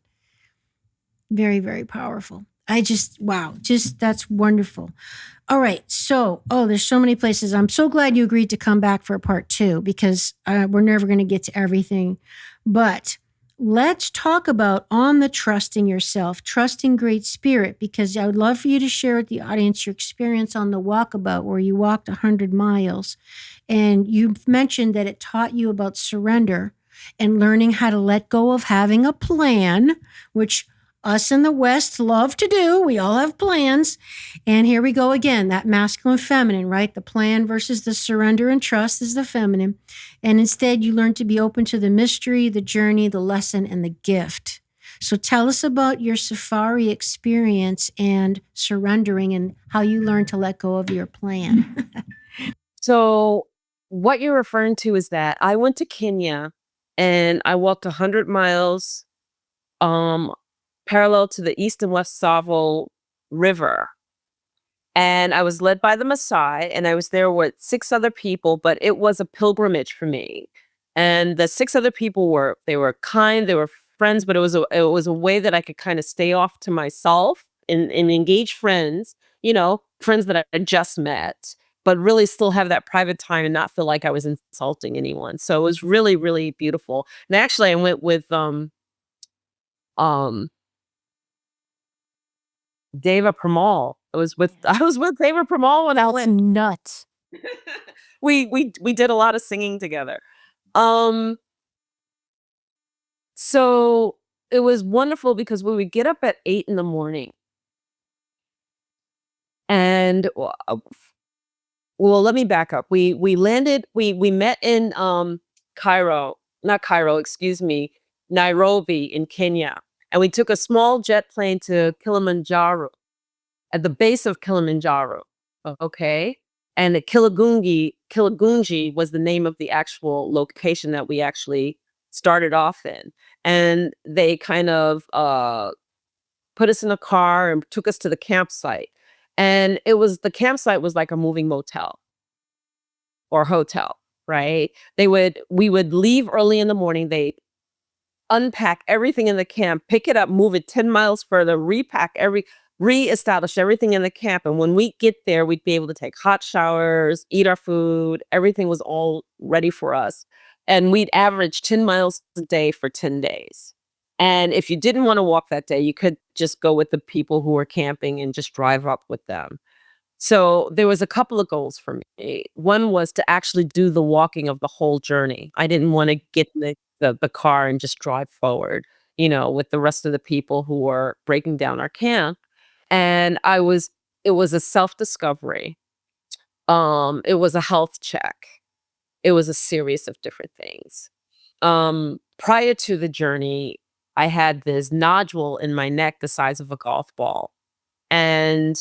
A: Very, very powerful. Wow, that's wonderful. All right. So, there's so many places. I'm so glad you agreed to come back for a part 2 because we're never going to get to everything. But let's talk about on the trusting yourself, trusting Great Spirit, because I would love for you to share with the audience your experience on the Walkabout where you walked 100 miles. And you've mentioned that it taught you about surrender and learning how to let go of having a plan, which us in the West love to do. We all have plans. And here we go again, that masculine feminine, right? The plan versus the surrender and trust is the feminine. And instead, you learn to be open to the mystery, the journey, the lesson, and the gift. So tell us about your safari experience and surrendering and how you learned to let go of your plan.
B: So what you're referring to is that I went to Kenya and I walked 100 miles um parallel to the East and West Savo River. And I was led by the Maasai, and I was there with 6 other people, but it was a pilgrimage for me. And the 6 other people were kind, they were friends, but it was a way that I could kind of stay off to myself and engage friends, friends that I had just met, but really still have that private time and not feel like I was insulting anyone. So it was really, really beautiful. And actually I went with um Deva Pramal. I was with Deva Pramal when I
A: That's
B: went.
A: nuts.
B: We did a lot of singing together. Um, so it was wonderful because we would get up at 8 in the morning and well, let me back up. We met in not Cairo, excuse me, Nairobi in Kenya. And we took a small jet plane to Kilimanjaro, at the base of Kilimanjaro. Okay. And the Kilagunji was the name of the actual location that we actually started off in. And they kind of put us in a car and took us to the campsite. And the campsite was like a moving motel or hotel, right? We would leave early in the morning. They unpack everything in the camp, pick it up, move it 10 miles further, reestablish everything in the camp. And when we get there, we'd be able to take hot showers, eat our food. Everything was all ready for us. And we'd average 10 miles a day for 10 days. And if you didn't want to walk that day, you could just go with the people who were camping and just drive up with them. So there was a couple of goals for me. One was to actually do the walking of the whole journey. I didn't want to get in the car and just drive forward, with the rest of the people who were breaking down our camp. And it was a self-discovery. It was a health check. It was a series of different things. Prior to the journey, I had this nodule in my neck the size of a golf ball. And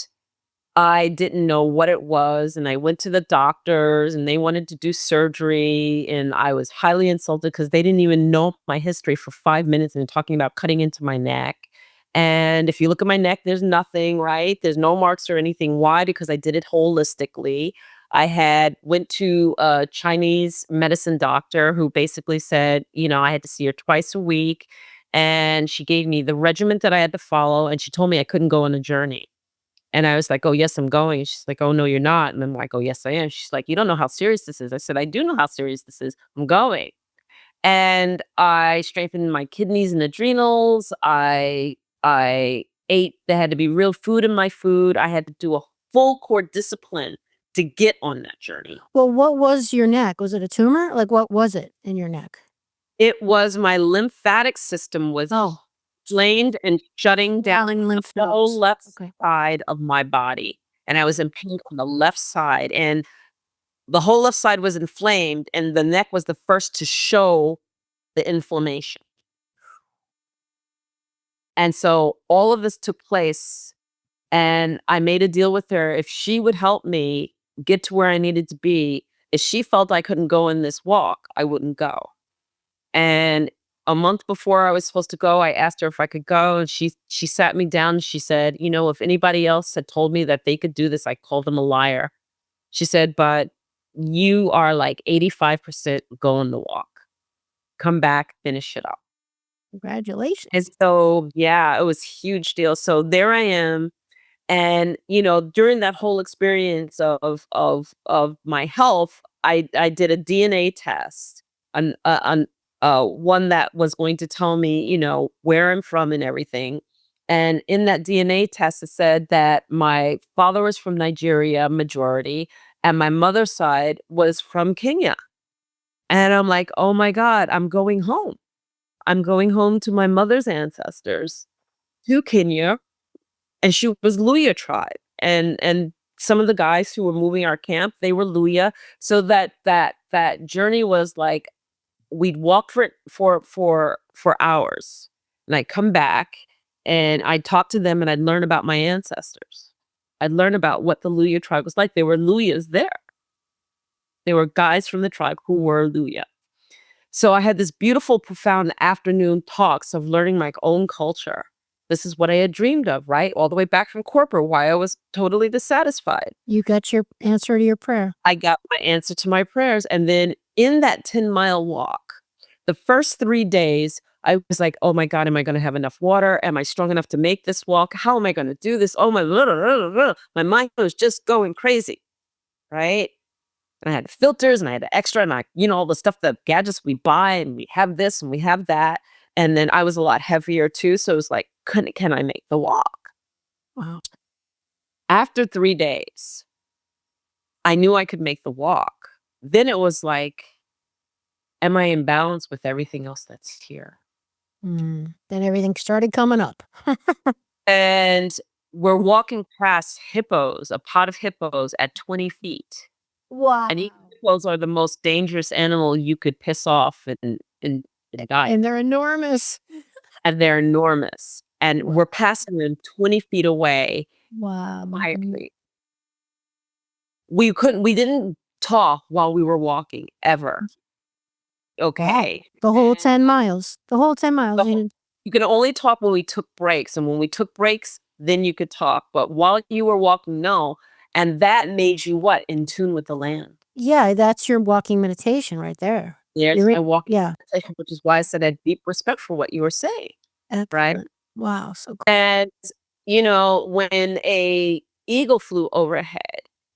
B: I didn't know what it was, and I went to the doctors, and they wanted to do surgery, and I was highly insulted because they didn't even know my history for 5 minutes and talking about cutting into my neck. And if you look at my neck, there's nothing, right? There's no marks or anything. Why? Because I did it holistically. Went to a Chinese medicine doctor who basically said, I had to see her twice a week, and she gave me the regimen that I had to follow, and she told me I couldn't go on a journey. And I was like, "Oh, yes, I'm going." And she's like, "Oh, no, you're not." And I'm like, "Oh, yes, I am." She's like, "You don't know how serious this is." I said, "I do know how serious this is. I'm going." And I strengthened my kidneys and adrenals. I ate. There had to be real food in my food. I had to do a full core discipline to get on that journey.
A: Well, what was your neck? Was it a tumor? Like, what was it in your neck?
B: It was my lymphatic system was
A: Oh,
B: inflamed and shutting down
A: swelling lymph
B: the whole
A: nodes.
B: left
A: Okay.
B: side of my body. And I was in pain on the left side. And the whole left side was inflamed, and the neck was the first to show the inflammation. And so all of this took place, and I made a deal with her. If she would help me get to where I needed to be, if she felt I couldn't go in this walk, I wouldn't go. And a month before I was supposed to go, I asked her if I could go, and she sat me down and she said, "You know, if anybody else had told me that they could do this, I called them a liar." She said, "But you are like 85% going the walk. Come back, finish it up."
A: Congratulations.
B: And so, yeah, it was a huge deal. So there I am. And, you know, during that whole experience of my health, I did a DNA test, one that was going to tell me, you know, where I'm from and everything. And in that DNA test, it said that my father was from Nigeria, majority, and my mother's side was from Kenya. And I'm like, oh my God, I'm going home. I'm going home to my mother's ancestors, to Kenya, and she was Luya tribe. And some of the guys who were moving our camp, they were Luya. So that journey was like we'd walk for hours, and I'd come back and I'd talk to them and I'd learn about my ancestors. I'd learn about what the Luya tribe was like. There were Luyas there. There were guys from the tribe who were Luya. So I had this beautiful, profound afternoon talks of learning my own culture. This is what I had dreamed of, right? All the way back from corporate, why I was totally dissatisfied.
A: You got your answer to your prayer.
B: I got my answer to my prayers. And then in that 10-mile walk, the first 3 days, I was like, oh my God, am I going to have enough water? Am I strong enough to make this walk? How am I going to do this? Oh my mind was just going crazy, right? And I had filters and I had the extra and all the stuff, the gadgets we buy, and we have this and we have that. And then I was a lot heavier too. So it was like, can I make the walk?
A: Wow.
B: After 3 days, I knew I could make the walk. Then it was like, am I in balance with everything else that's here?
A: Then everything started coming up.
B: And we're walking past hippos, a pod of hippos at 20 feet.
A: Wow.
B: And hippos are the most dangerous animal you could piss off and die.
A: And they're enormous.
B: And they're enormous. And
A: Wow.
B: we're passing them 20 feet away.
A: Wow.
B: Quietly. We didn't talk while we were walking ever. Okay.
A: Wow. The whole 10 miles. The whole 10 miles.
B: You can only talk when we took breaks. And when we took breaks, then you could talk. But while you were walking, no. And that made you what? In tune with the land.
A: Yeah, that's your walking meditation right there.
B: There's my walking
A: yeah.
B: meditation, which is why I said I had deep respect for what you were saying.
A: Excellent.
B: Right?
A: Wow, so cool.
B: And, when a eagle flew overhead,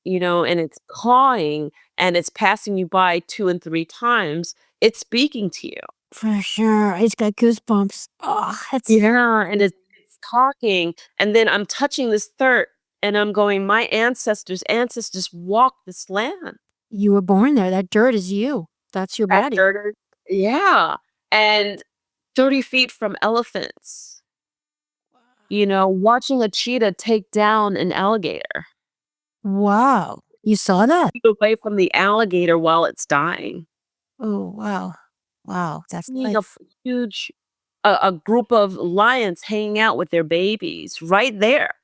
B: and it's cawing and it's passing you by 2 and 3 times, it's speaking to you.
A: For sure. It's got goosebumps. Oh, that's
B: and it's talking. And then I'm touching this dirt and I'm going, my ancestors walked this land.
A: You were born there. That dirt is you. That's your body.
B: Yeah. And 30 feet from elephants. Watching a cheetah take down an alligator.
A: Wow. You saw that?
B: Away from the alligator while it's dying.
A: Oh, wow. Wow. That's
B: a huge, a group of lions hanging out with their babies right there.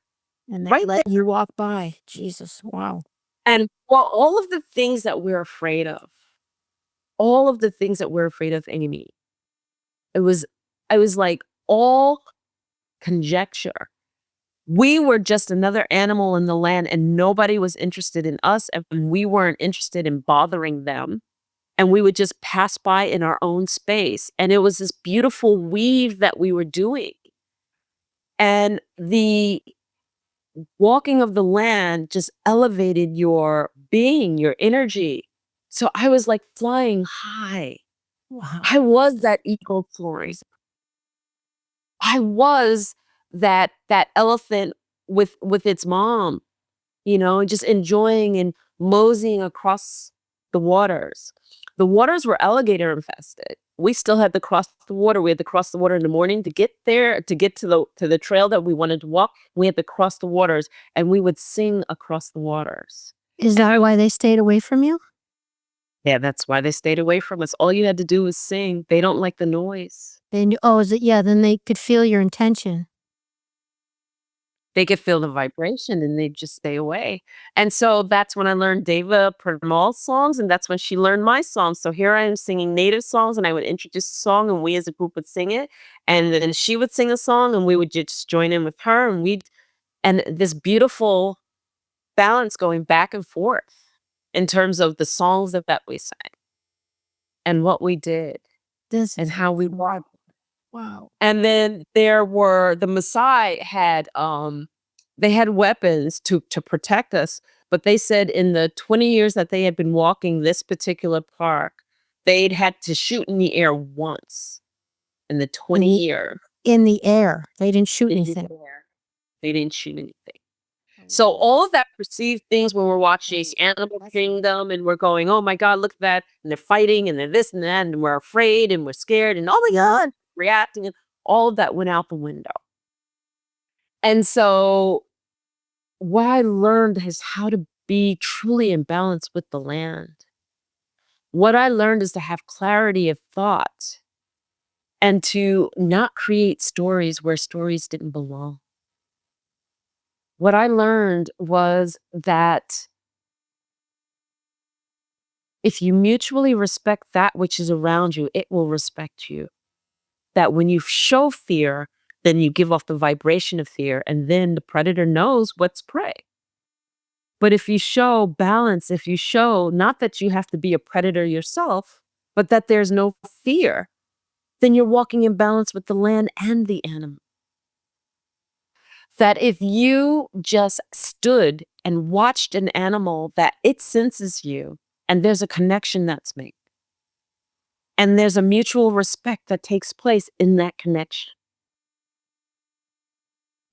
A: And they let you walk by. Jesus. Wow.
B: And all of the things that we're afraid of, Amy, I was like all conjecture. We were just another animal in the land and nobody was interested in us and we weren't interested in bothering them. And we would just pass by in our own space. And it was this beautiful weave that we were doing. And the walking of the land just elevated your being, your energy. So I was like flying high.
A: Wow.
B: I was that eagle soaring. I was that elephant with its mom, just enjoying and moseying across the waters. The waters were alligator infested. We still had to cross the water. We had to cross the water in the morning to get there, to get to the trail that we wanted to walk. We had to cross the waters, and we would sing across the waters.
A: Is that why they stayed away from you?
B: Yeah, that's why they stayed away from us. All you had to do was sing. They don't like the noise.
A: They knew, oh, is it, yeah, then they could feel your intention.
B: They could feel the vibration and they'd just stay away. And so that's when I learned Deva Premal's songs, and that's when she learned my songs. So here I am singing native songs, and I would introduce a song and we as a group would sing it. And then she would sing a song and we would just join in with her, and this beautiful balance going back and forth in terms of the songs that we sang and what we did
A: This
B: and
A: is
B: how we
A: wow. Wow.
B: And then there were the Maasai had they had weapons to protect us, but they said in the 20 years that they had been walking this particular park, they'd had to shoot in the air once in the
A: In
B: 20
A: the,
B: year.
A: in the air. They didn't shoot
B: In the
A: anything.
B: air. They didn't shoot anything. So all of that perceived things when we're watching Animal Kingdom and we're going, oh my God, look at that. And they're fighting and they're this and that. And we're afraid and we're scared and oh my God, reacting. And all of that went out the window. And so what I learned is how to be truly in balance with the land. What I learned is to have clarity of thought and to not create stories where stories didn't belong. What I learned was that if you mutually respect that which is around you, it will respect you. That when you show fear, then you give off the vibration of fear, and then the predator knows what's prey. But if you show balance, if you show not that you have to be a predator yourself, but that there's no fear, then you're walking in balance with the land and the animal. That if you just stood and watched an animal, that it senses you and there's a connection that's made. And there's a mutual respect that takes place in that connection.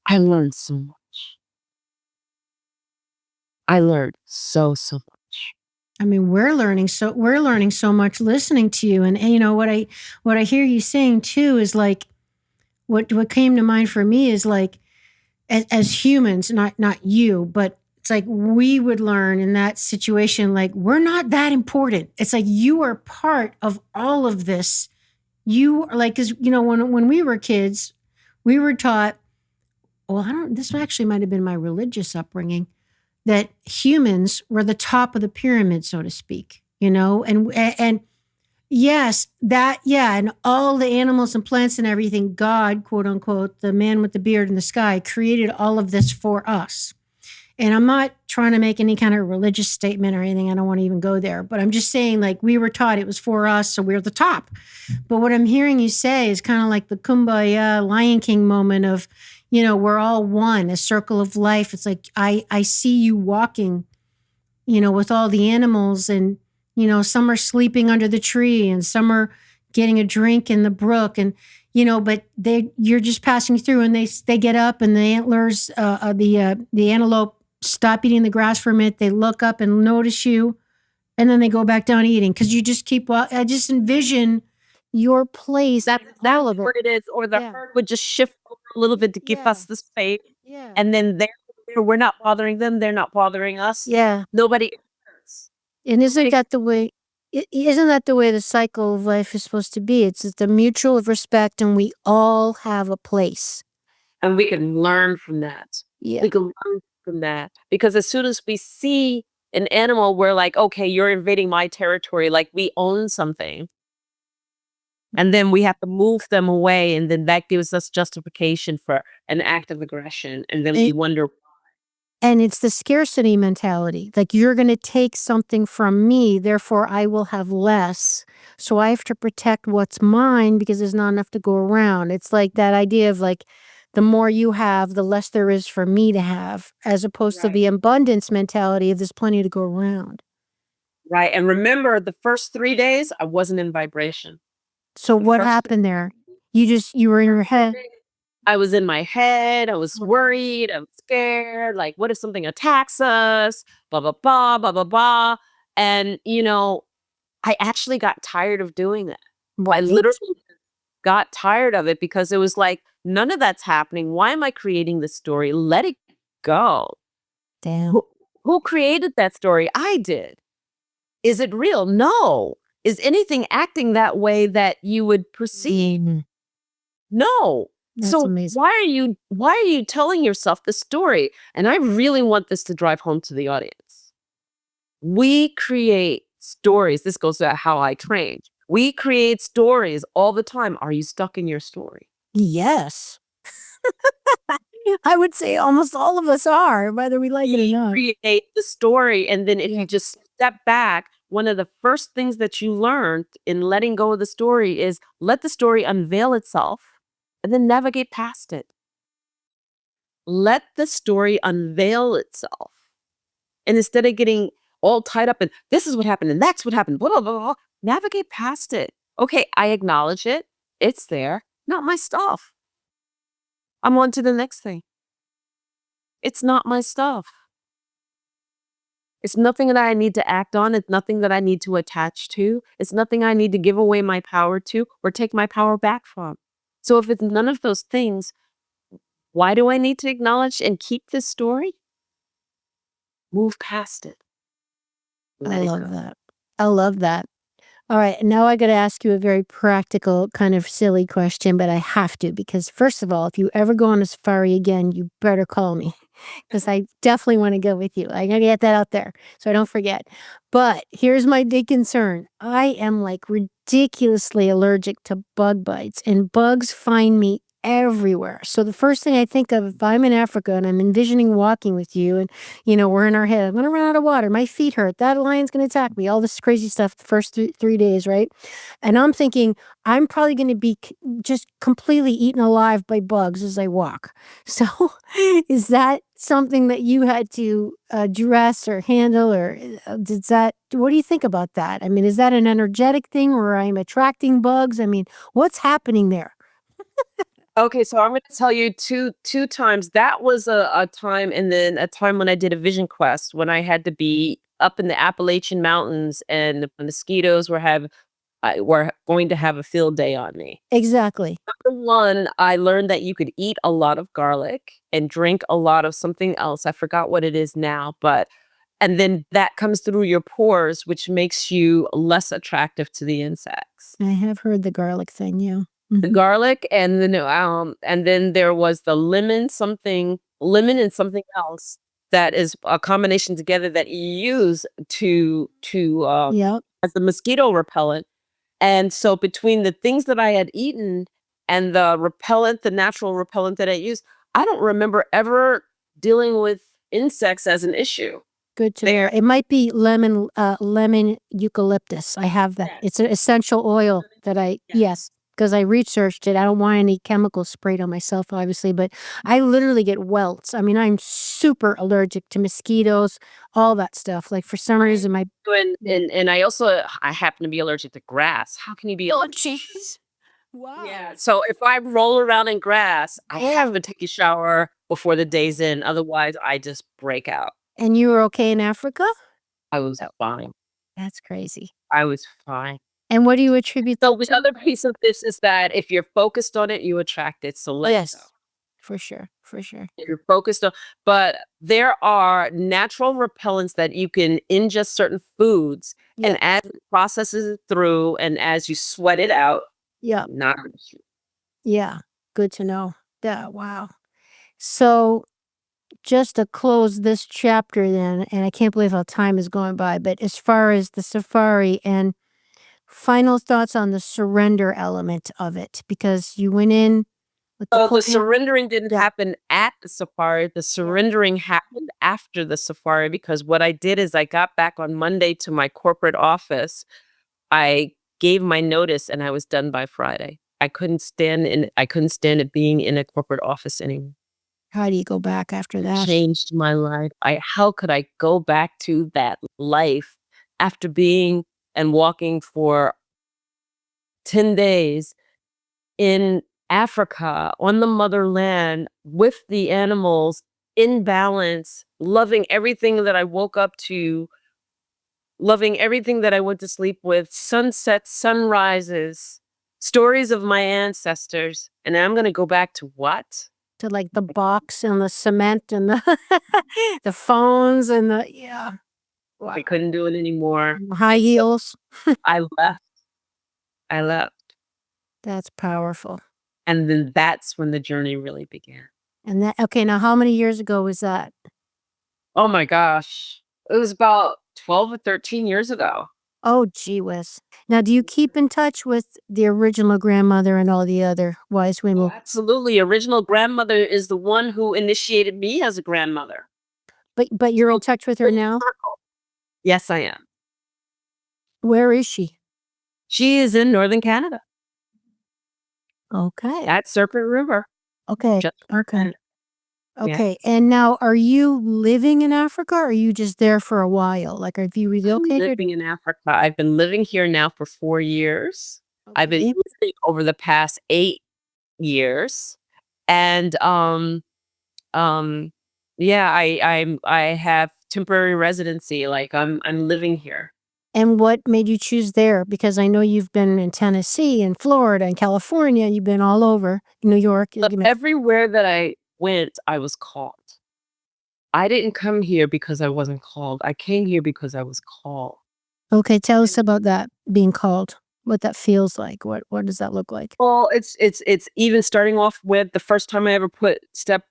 B: I learned so much. I learned so much.
A: I mean, we're learning so much listening to you. And you know what I hear you saying too is like what came to mind for me is like as humans, not you, but it's like we would learn in that situation, like we're not that important. It's like you are part of all of this. You are like, because you know, when we were kids, we were taught, well, this actually might have been my religious upbringing, that humans were the top of the pyramid, so to speak, you know, and yes, that, yeah, and all the animals and plants and everything, God, quote unquote, the man with the beard in the sky, created all of this for us. And I'm not trying to make any kind of religious statement or anything. I don't want to even go there, but I'm just saying, like, we were taught it was for us, so we're the top. But what I'm hearing you say is kind of like the Kumbaya Lion King moment of, you know, we're all one, a circle of life. It's like, I see you walking, you know, with all the animals, and, you know, some are sleeping under the tree and some are getting a drink in the brook, and, you know, but you're just passing through, and they get up, and the antlers, the antelope stop eating the grass for a minute. They look up and notice you, and then they go back down eating because you just keep. I just envision your place.
B: That's what it is. Or the herd would just shift over a little bit to give us the space.
A: Yeah.
B: And then we're not bothering them. They're not bothering us.
A: Yeah.
B: Nobody cares.
A: And isn't that the way? Isn't that the way the cycle of life is supposed to be? It's the mutual respect, and we all have a place.
B: And we can learn from that.
A: Yeah.
B: We can learn from that. Because as soon as we see an animal, we're like, okay, you're invading my territory. Like we own something. And then we have to move them away. And then that gives us justification for an act of aggression. And then we wonder.
A: And it's the scarcity mentality. Like, you're going to take something from me, therefore I will have less. So I have to protect what's mine because there's not enough to go around. It's like that idea of like, the more you have, the less there is for me to have, as opposed to the abundance mentality of there's plenty to go around.
B: Right. And remember, the first 3 days, I wasn't in vibration.
A: So what happened there? You were in your head.
B: I was in my head. I was worried. I was scared. Like, what if something attacks us? Blah, blah, blah, blah, blah, blah. And, you know, I actually got tired of doing that. I literally got tired of it because it was like, none of that's happening. Why am I creating this story? Let it go.
A: Damn.
B: Who created that story? I did. Is it real? No. Is anything acting that way that you would perceive? No.
A: That's
B: So
A: amazing.
B: why are you telling yourself this story? And I really want this to drive home to the audience. We create stories. This goes to how I train. We create stories all the time. Are you stuck in your story?
A: Yes. I would say almost all of us are, whether we like it or not.
B: Create the story, and then if you just step back, one of the first things that you learned in letting go of the story is let the story unveil itself and then navigate past it. Let the story unveil itself. And instead of getting all tied up in this is what happened and that's what happened, blah, blah, blah, blah, navigate past it. Okay, I acknowledge it. It's there. Not my stuff. I'm on to the next thing. It's not my stuff. It's nothing that I need to act on. It's nothing that I need to attach to. It's nothing I need to give away my power to or take my power back from. So if it's none of those things, why do I need to acknowledge and keep this story? Move past it.
A: I love that. I love that. All right, now I got to ask you a very practical, kind of silly question, but I have to because, first of all, if you ever go on a safari again, you better call me because I definitely want to go with you. I got to get that out there so I don't forget. But here's my big concern. I am like ridiculously allergic to bug bites, and bugs find me everywhere. So the first thing I think of if I'm in Africa and I'm envisioning walking with you and we're in our head, I'm gonna run out of water, my feet hurt, that lion's gonna attack me, all this crazy stuff the first 3 days, right? And I'm thinking I'm probably gonna be just completely eaten alive by bugs as I walk. So is that something that you had to address or handle, or what do you think about that? I mean, is that an energetic thing where I'm attracting bugs? I mean, what's happening there?
B: Okay, so I'm going to tell you two times. That was a time, and then a time when I did a vision quest when I had to be up in the Appalachian Mountains, and the mosquitoes were going to have a field day on me.
A: Exactly.
B: Number one, I learned that you could eat a lot of garlic and drink a lot of something else. I forgot what it is now, and then that comes through your pores, which makes you less attractive to the insects.
A: I have heard the garlic thing, yeah.
B: The garlic and then there was the lemon and something else that is a combination together that you use
A: Yep.
B: as the mosquito repellent. And so between the things that I had eaten and the natural repellent that I used, I don't remember ever dealing with insects as an issue.
A: Good to know. It might be lemon eucalyptus. I have that.
B: Yes.
A: It's an essential oil that yes, because I researched it. I don't want any chemicals sprayed on myself, obviously, but I literally get welts. I mean, I'm super allergic to mosquitoes, all that stuff. Like for some reason,
B: And I happen to be allergic to grass. How can you be allergic?
A: Wow.
B: Yeah. So if I roll around in grass, I have to take a shower before the day's in. Otherwise, I just break out.
A: And you were okay in Africa?
B: I was fine.
A: That's crazy.
B: I was fine.
A: And what do you attribute
B: So the other piece of this is that if you're focused on it, you attract it. So
A: yes, for sure.
B: if you're focused on, but there are natural repellents that you can ingest certain foods, and as it processes it through, and as you sweat it out,
A: Yeah.
B: not
A: Yeah. Good to know. Yeah. Wow. So just to close this chapter then, and I can't believe how time is going by, but as far as the safari and final thoughts on the surrender element of it, because you went in with the
B: the surrendering didn't happen at the safari. The surrendering happened after the safari, because what I did is I got back on Monday to my corporate office. I gave my notice and I was done by Friday. I couldn't stand it being in a corporate office anymore.
A: How do you go back after that?
B: Changed my life. How could I go back to that life after being and walking for 10 days in Africa, on the motherland, with the animals, in balance, loving everything that I woke up to, loving everything that I went to sleep with, sunsets, sunrises, stories of my ancestors. And I'm going to go back to what?
A: To like the box and the cement and the the phones and
B: I couldn't do it anymore.
A: High heels.
B: I left. I left.
A: That's powerful.
B: And then that's when the journey really began.
A: And that, okay, now how many years ago was that?
B: Oh my gosh. It was about 12 or 13 years ago.
A: Oh, gee whiz. Now, do you keep in touch with the original grandmother and all the other wise
B: Oh,
A: women?
B: absolutely. Original grandmother is the one who initiated me as a grandmother.
A: But you're in touch with her now?
B: Yes, I am.
A: Where is she?
B: She is in northern Canada
A: Okay.
B: at Serpent River.
A: Okay.
B: Just
A: Okay.
B: Yeah.
A: Okay. And now, are you living in Africa, or are you just there for a while? Like, have you
B: I'm
A: relocated?
B: living in Africa. I've been living here now for 4 years. I've been
A: Okay.
B: living over the past 8 years. And yeah, I have temporary residency. Like I'm living here.
A: And what made you choose there? Because I know you've been in Tennessee and Florida and California. You've been all over New York.
B: But everywhere that I went, I was called. I didn't come here because I wasn't called. I came here because I was called.
A: Okay, tell us about that, being called. What that feels like. What does that look like?
B: Well, it's even starting off with the first time I ever put step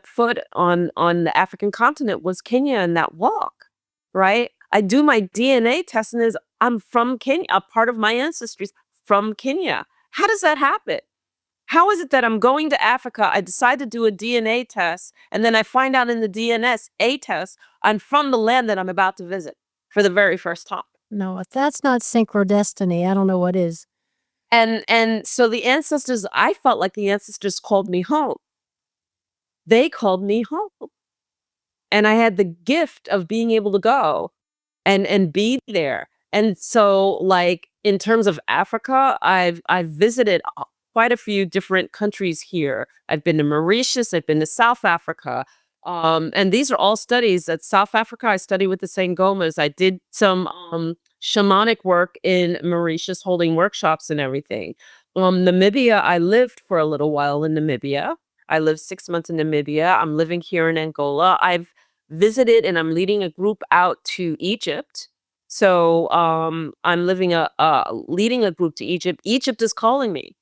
B: foot on the African continent was Kenya and that walk, right? I do my DNA test and I'm from Kenya. A part of my ancestry's from Kenya. How does that happen? How is it that I'm going to Africa, I decide to do a DNA test, and then I find out in the DNA test, I'm from the land that I'm about to visit for the very first time?
A: No, if that's not synchrodestiny, I don't know what is.
B: And so the ancestors, I felt like the ancestors called me home. They called me home. And I had the gift of being able to go and be there. And so, like, in terms of Africa, I've visited quite a few different countries here. I've been to Mauritius, I've been to South Africa. And these are all studies. At South Africa, I studied with the Sangomas. I did some shamanic work in Mauritius, holding workshops and everything. Namibia, I lived for a little while in Namibia. I lived 6 months in Namibia. I'm living here in Angola. I've visited and I'm leading a group out to Egypt. So I'm leading a group to Egypt. Egypt is calling me.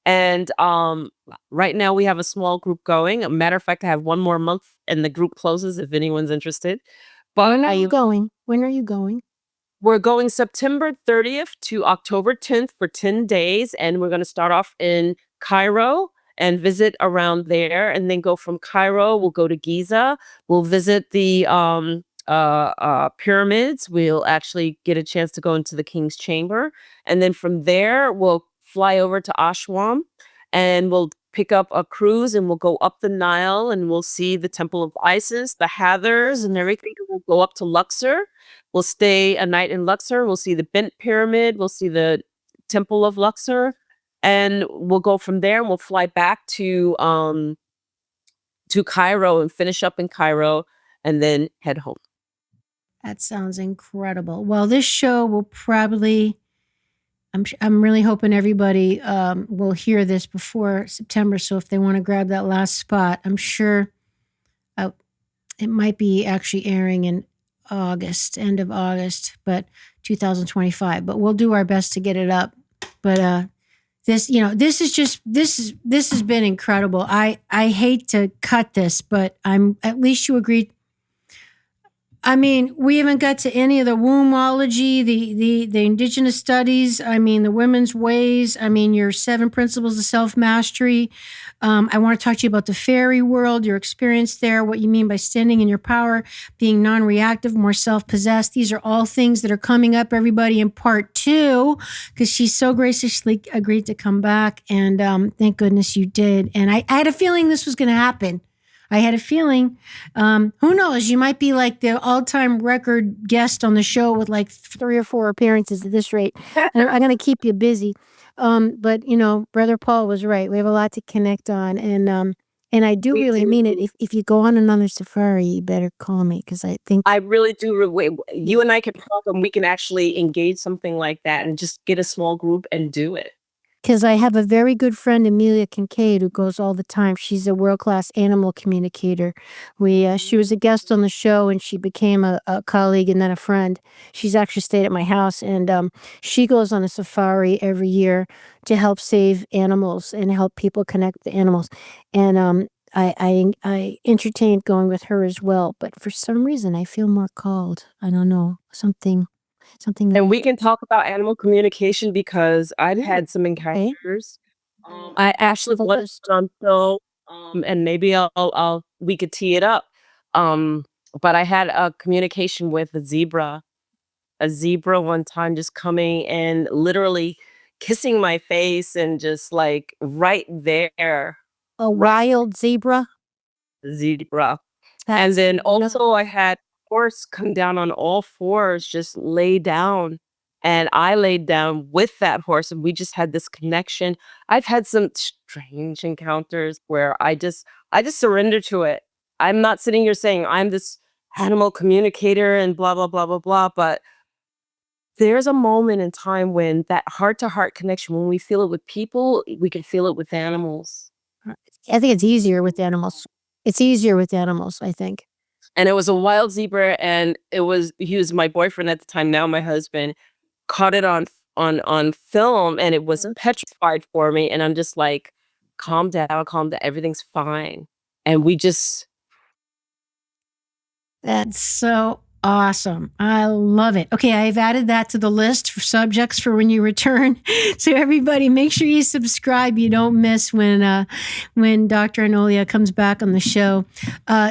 B: And right now we have a small group going. A matter of fact, I have one more month and the group closes if anyone's interested. But
A: When are you going? When are you going?
B: we're going September 30th to October 10th for 10 days. And we're going to start off in Cairo and visit around there. And then go from Cairo, we'll go to Giza. We'll visit the pyramids. We'll actually get a chance to go into the King's Chamber. And then from there, we'll fly over to Aswan and we'll pick up a cruise and we'll go up the Nile and we'll see the Temple of Isis, the Hathors and everything. We'll go up to Luxor. We'll stay a night in Luxor. We'll see the Bent Pyramid. We'll see the Temple of Luxor. And we'll go from there and we'll fly back to Cairo and finish up in Cairo and then head home.
A: That sounds incredible. Well, this show will probably, I'm really hoping everybody will hear this before September. So if they want to grab that last spot, I'm sure it might be actually airing in August, end of August, but 2025. But we'll do our best to get it up. But this has been incredible. I hate to cut this, but at least you agreed. I mean, we haven't got to any of the wombology, the indigenous studies. I mean, the women's ways. I mean, your 7 principles of self-mastery. I want to talk to you about the fairy world, your experience there, what you mean by standing in your power, being non-reactive, more self-possessed. These are all things that are coming up, everybody, in part 2, because she's so graciously agreed to come back. And thank goodness you did. And I had a feeling this was going to happen. I had a feeling, who knows, you might be like the all-time record guest on the show with like 3 or 4 appearances at this rate. And I'm going to keep you busy. But, Brother Paul was right. We have a lot to connect on. And I do really mean it. If you go on another safari, you better call me because I think
B: I really do. You and I can talk and we can actually engage something like that and just get a small group and do it.
A: because I have a very good friend, Amelia Kincaid, who goes all the time. She's a world-class animal communicator. She was a guest on the show, and she became a colleague and then a friend. She's actually stayed at my house, and she goes on a safari every year to help save animals and help people connect with the animals. And I entertained going with her as well, but for some reason I feel more called. I don't know, something.
B: And we can talk about animal communication because I've
A: Yeah.
B: had some
A: Okay.
B: encounters. I actually
A: The
B: want
A: list.
B: on so and maybe I'll we could tee it up. Um, but I had a communication with a zebra one time just coming and literally kissing my face and just like right there,
A: A
B: right
A: wild zebra?
B: zebra. And
A: That's
B: then
A: nuts.
B: also I had horse come down on all fours, just lay down. And I laid down with that horse and we just had this connection. I've had some strange encounters where I just surrender to it. I'm not sitting here saying I'm this animal communicator and blah blah blah blah blah, but there's a moment in time when that heart to heart connection, when we feel it with people, we can feel it with animals.
A: I think it's easier with animals. It's easier with animals, I think.
B: And it was a wild zebra, and he was my boyfriend at the time, now my husband, caught it on film, and it was petrified for me, and I'm just like, calm down, everything's fine." And we just
A: That's so awesome. I love it. Okay, I've added that to the list for subjects for when you return. So everybody, make sure you subscribe. You don't miss when Dr. Enolia comes back on the show.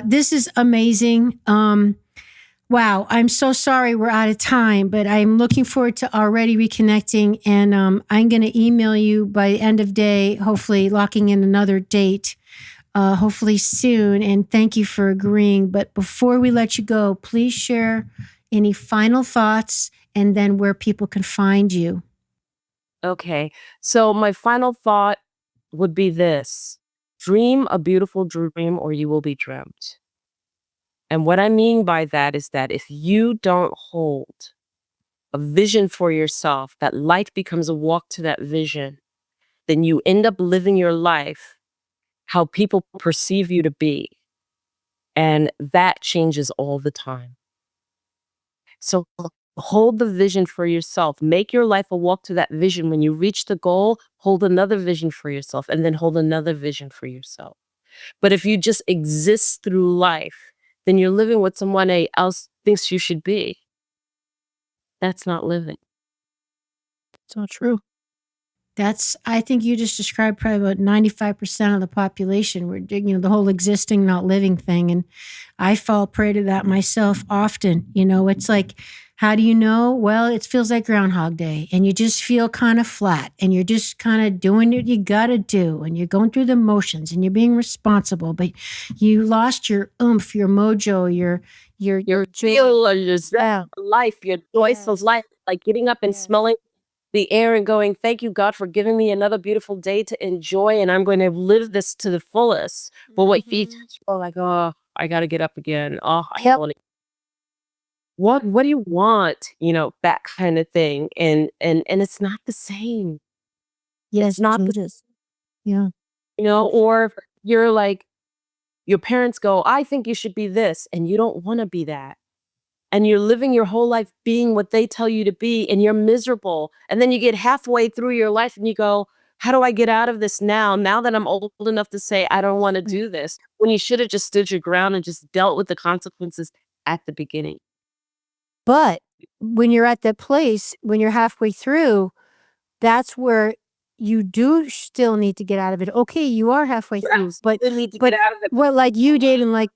A: This is amazing. Wow, I'm so sorry we're out of time, but I'm looking forward to already reconnecting, and I'm going to email you by the end of day, hopefully locking in another date. Hopefully soon. And thank you for agreeing. But before we let you go, please share any final thoughts and then where people can find you.
B: okay. So my final thought would be this: dream a beautiful dream or you will be dreamt. And what I mean by that is that if you don't hold a vision for yourself, that life becomes a walk to that vision, then you end up living your life how people perceive you to be. And that changes all the time. So hold the vision for yourself. Make your life a walk to that vision. When you reach the goal, hold another vision for yourself and then hold another vision for yourself. But if you just exist through life, then you're living what someone else thinks you should be. That's not living.
A: So true. I think you just described probably about 95% of the population. The whole existing, not living thing. And I fall prey to that myself often. It's like, how do you know? Well, it feels like Groundhog Day and you just feel kind of flat and you're just kind of doing what you got to do and you're going through the motions and you're being responsible, but you lost your oomph, your mojo, your
B: Feel your
A: yeah.
B: life, your joys of
A: Yes.
B: life, like getting up and
A: Yes.
B: smelling the air and going, "Thank you, God, for giving me another beautiful day to enjoy, and I'm going to live this to the fullest." But what feeds
A: Mhm.
B: you, like, "Oh, I got to get up again. Oh, I
A: Yep.
B: want to." What do you want? That kind of thing, and it's not the same. It's
A: Yes, it
B: not the
A: changes. Yeah.
B: or you're like, your parents go, "I think you should be this," and you don't want to be that. And you're living your whole life being what they tell you to be, and you're miserable. And then you get halfway through your life and you go, "How do I get out of this now that I'm old enough to say I don't want to
A: Right.
B: do this?" When you should have just stood your ground and just dealt with the consequences at the beginning.
A: But when you're at that place, when you're halfway through, that's where you do still need to get out of it. Okay, you are halfway
B: You
A: through,
B: absolutely need to
A: but
B: get out of it.
A: what like you did and like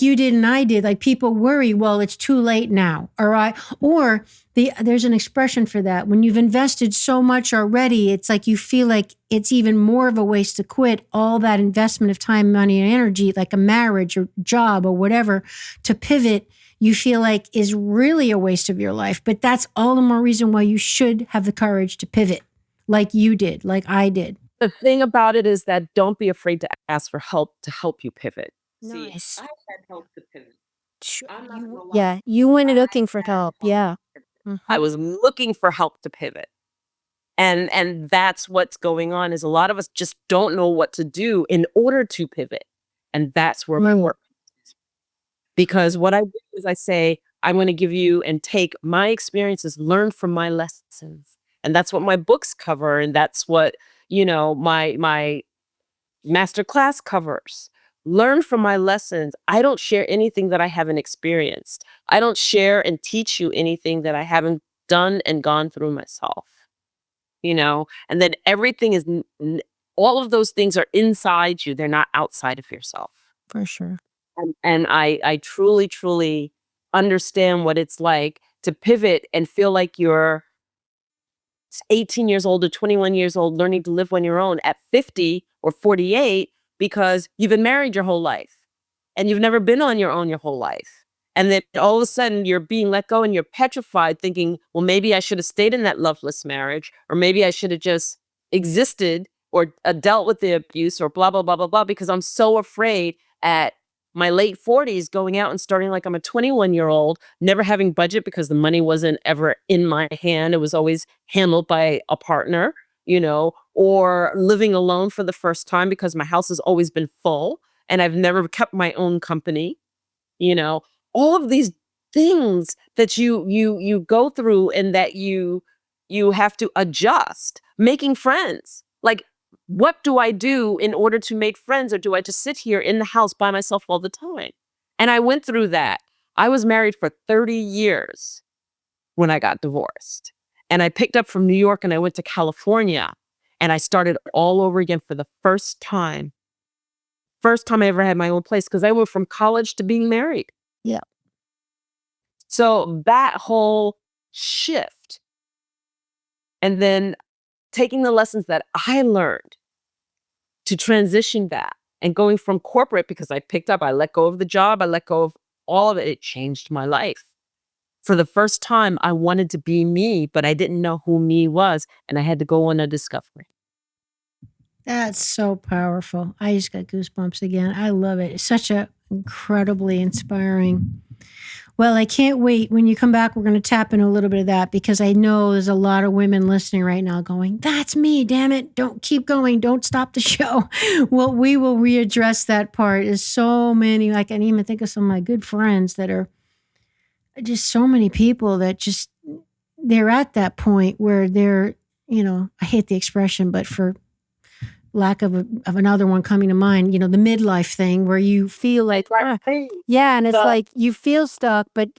A: you did and I did, like people worry, well, it's too late now, all right? Or there's an expression for that. When you've invested so much already, it's like you feel like it's even more of a waste to quit all that investment of time, money, and energy, like a marriage or job or whatever, to pivot. You feel like is really a waste of your life. But that's all the more reason why you should have the courage to pivot like you did, like I did.
B: The thing about it is that don't be afraid to ask for help to help you pivot. See,
A: Nice.
B: I had help to pivot. I'm not gonna lie.
A: Yeah, you went
B: I
A: looking for
B: had
A: help.
B: help
A: Yeah.
B: to pivot. I
A: Mhm.
B: was looking for help to pivot. And that's what's going on, is a lot of us just don't know what to do in order to pivot. And that's where my work is. Because what I do is I say, I'm going to give you and take my experiences, learn from my lessons. And that's what my books cover. And that's what, my master class covers. Learn from my lessons. I don't share anything that I haven't experienced. I don't share and teach you anything that I haven't done and gone through myself. And then everything is, all of those things are inside you. They're not outside of yourself.
A: For sure.
B: And I truly, truly understand what it's like to pivot and feel like you're 18 years old or 21 years old, learning to live on your own at 50 or 48, because you've been married your whole life and you've never been on your own your whole life. And then all of a sudden you're being let go and you're petrified, thinking, well, maybe I should have stayed in that loveless marriage, or maybe I should have just existed or dealt with the abuse, or blah, blah, blah, blah, blah, because I'm so afraid at my late 40s going out and starting like I'm a 21-year-old, never having budget because the money wasn't ever in my hand. It was always handled by a partner, or living alone for the first time because my house has always been full and I've never kept my own company. All of these things that you go through and that you have to adjust. Making friends. Like, what do I do in order to make friends, or do I just sit here in the house by myself all the time? And I went through that. I was married for 30 years when I got divorced. And I picked up from New York and I went to California and I started all over again for the first time. First time I ever had my own place, because I went from college to being married.
A: Yeah.
B: So that whole shift, and then taking the lessons that I learned to transition that, and going from corporate, because I let go of the job, I let go of all of it. It changed my life. For the first time, I wanted to be me, but I didn't know who me was. And I had to go on a discovery.
A: That's so powerful. I just got goosebumps again. I love it. It's such a incredibly inspiring. Well, I can't wait. When you come back, we're going to tap into a little bit of that, because I know there's a lot of women listening right now going, that's me, damn it. Don't keep going. Don't stop the show. Well, we will readdress that part. There's so many, I can even think of some of my good friends that are just so many people that just, they're at that point where they're, I hate the expression, but for lack of another one coming to mind, the midlife thing, where you feel like, yeah, and it's like you feel stuck, but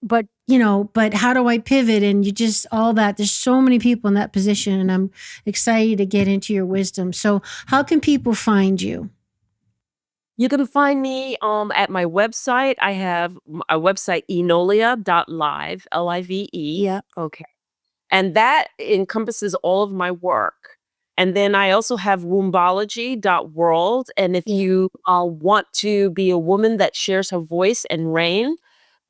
A: how do I pivot? And you just, all that. There's so many people in that position, and I'm excited to get into your wisdom. So how can people find you?
B: You can find me at my website. I have a website, enolia.live, Live.
A: Yeah.
B: Okay. And that encompasses all of my work. And then I also have wombology.world. And if you want to be a woman that shares her voice and reign,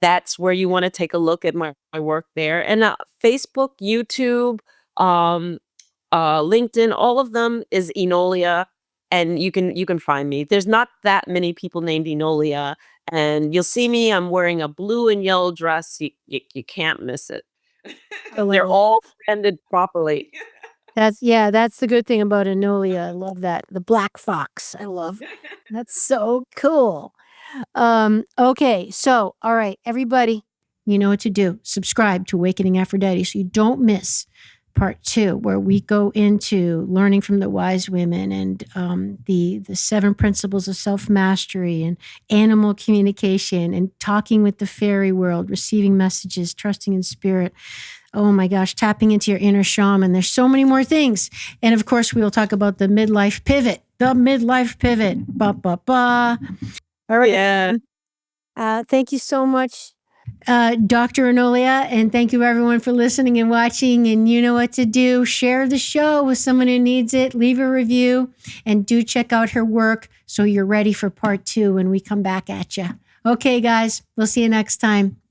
B: that's where you want to take a look at my work there. And Facebook, YouTube, LinkedIn, all of them is Enolia. And you can find me. There's not that many people named Enolia. And you'll see me, I'm wearing a blue and yellow dress. You can't miss it. They're all branded properly.
A: That's the good thing about Enolia. I love that. The black fox. I love. That's so cool. Okay. So, all right, everybody, you know what to do. Subscribe to Awakening Aphrodite so you don't miss part 2, where we go into learning from the wise women, and the 7 principles of self-mastery, and animal communication, and talking with the fairy world, receiving messages, trusting in spirit. Oh my gosh, tapping into your inner shaman. There's so many more things. And of course, we will talk about the midlife pivot. The midlife pivot. Ba, ba, ba. All right.
B: Yeah.
A: Thank you so much, Dr. Enolia. And thank you, everyone, for listening and watching. And you know what to do. Share the show with someone who needs it. Leave a review. And do check out her work so you're ready for part 2 when we come back at you. Okay, guys. We'll see you next time.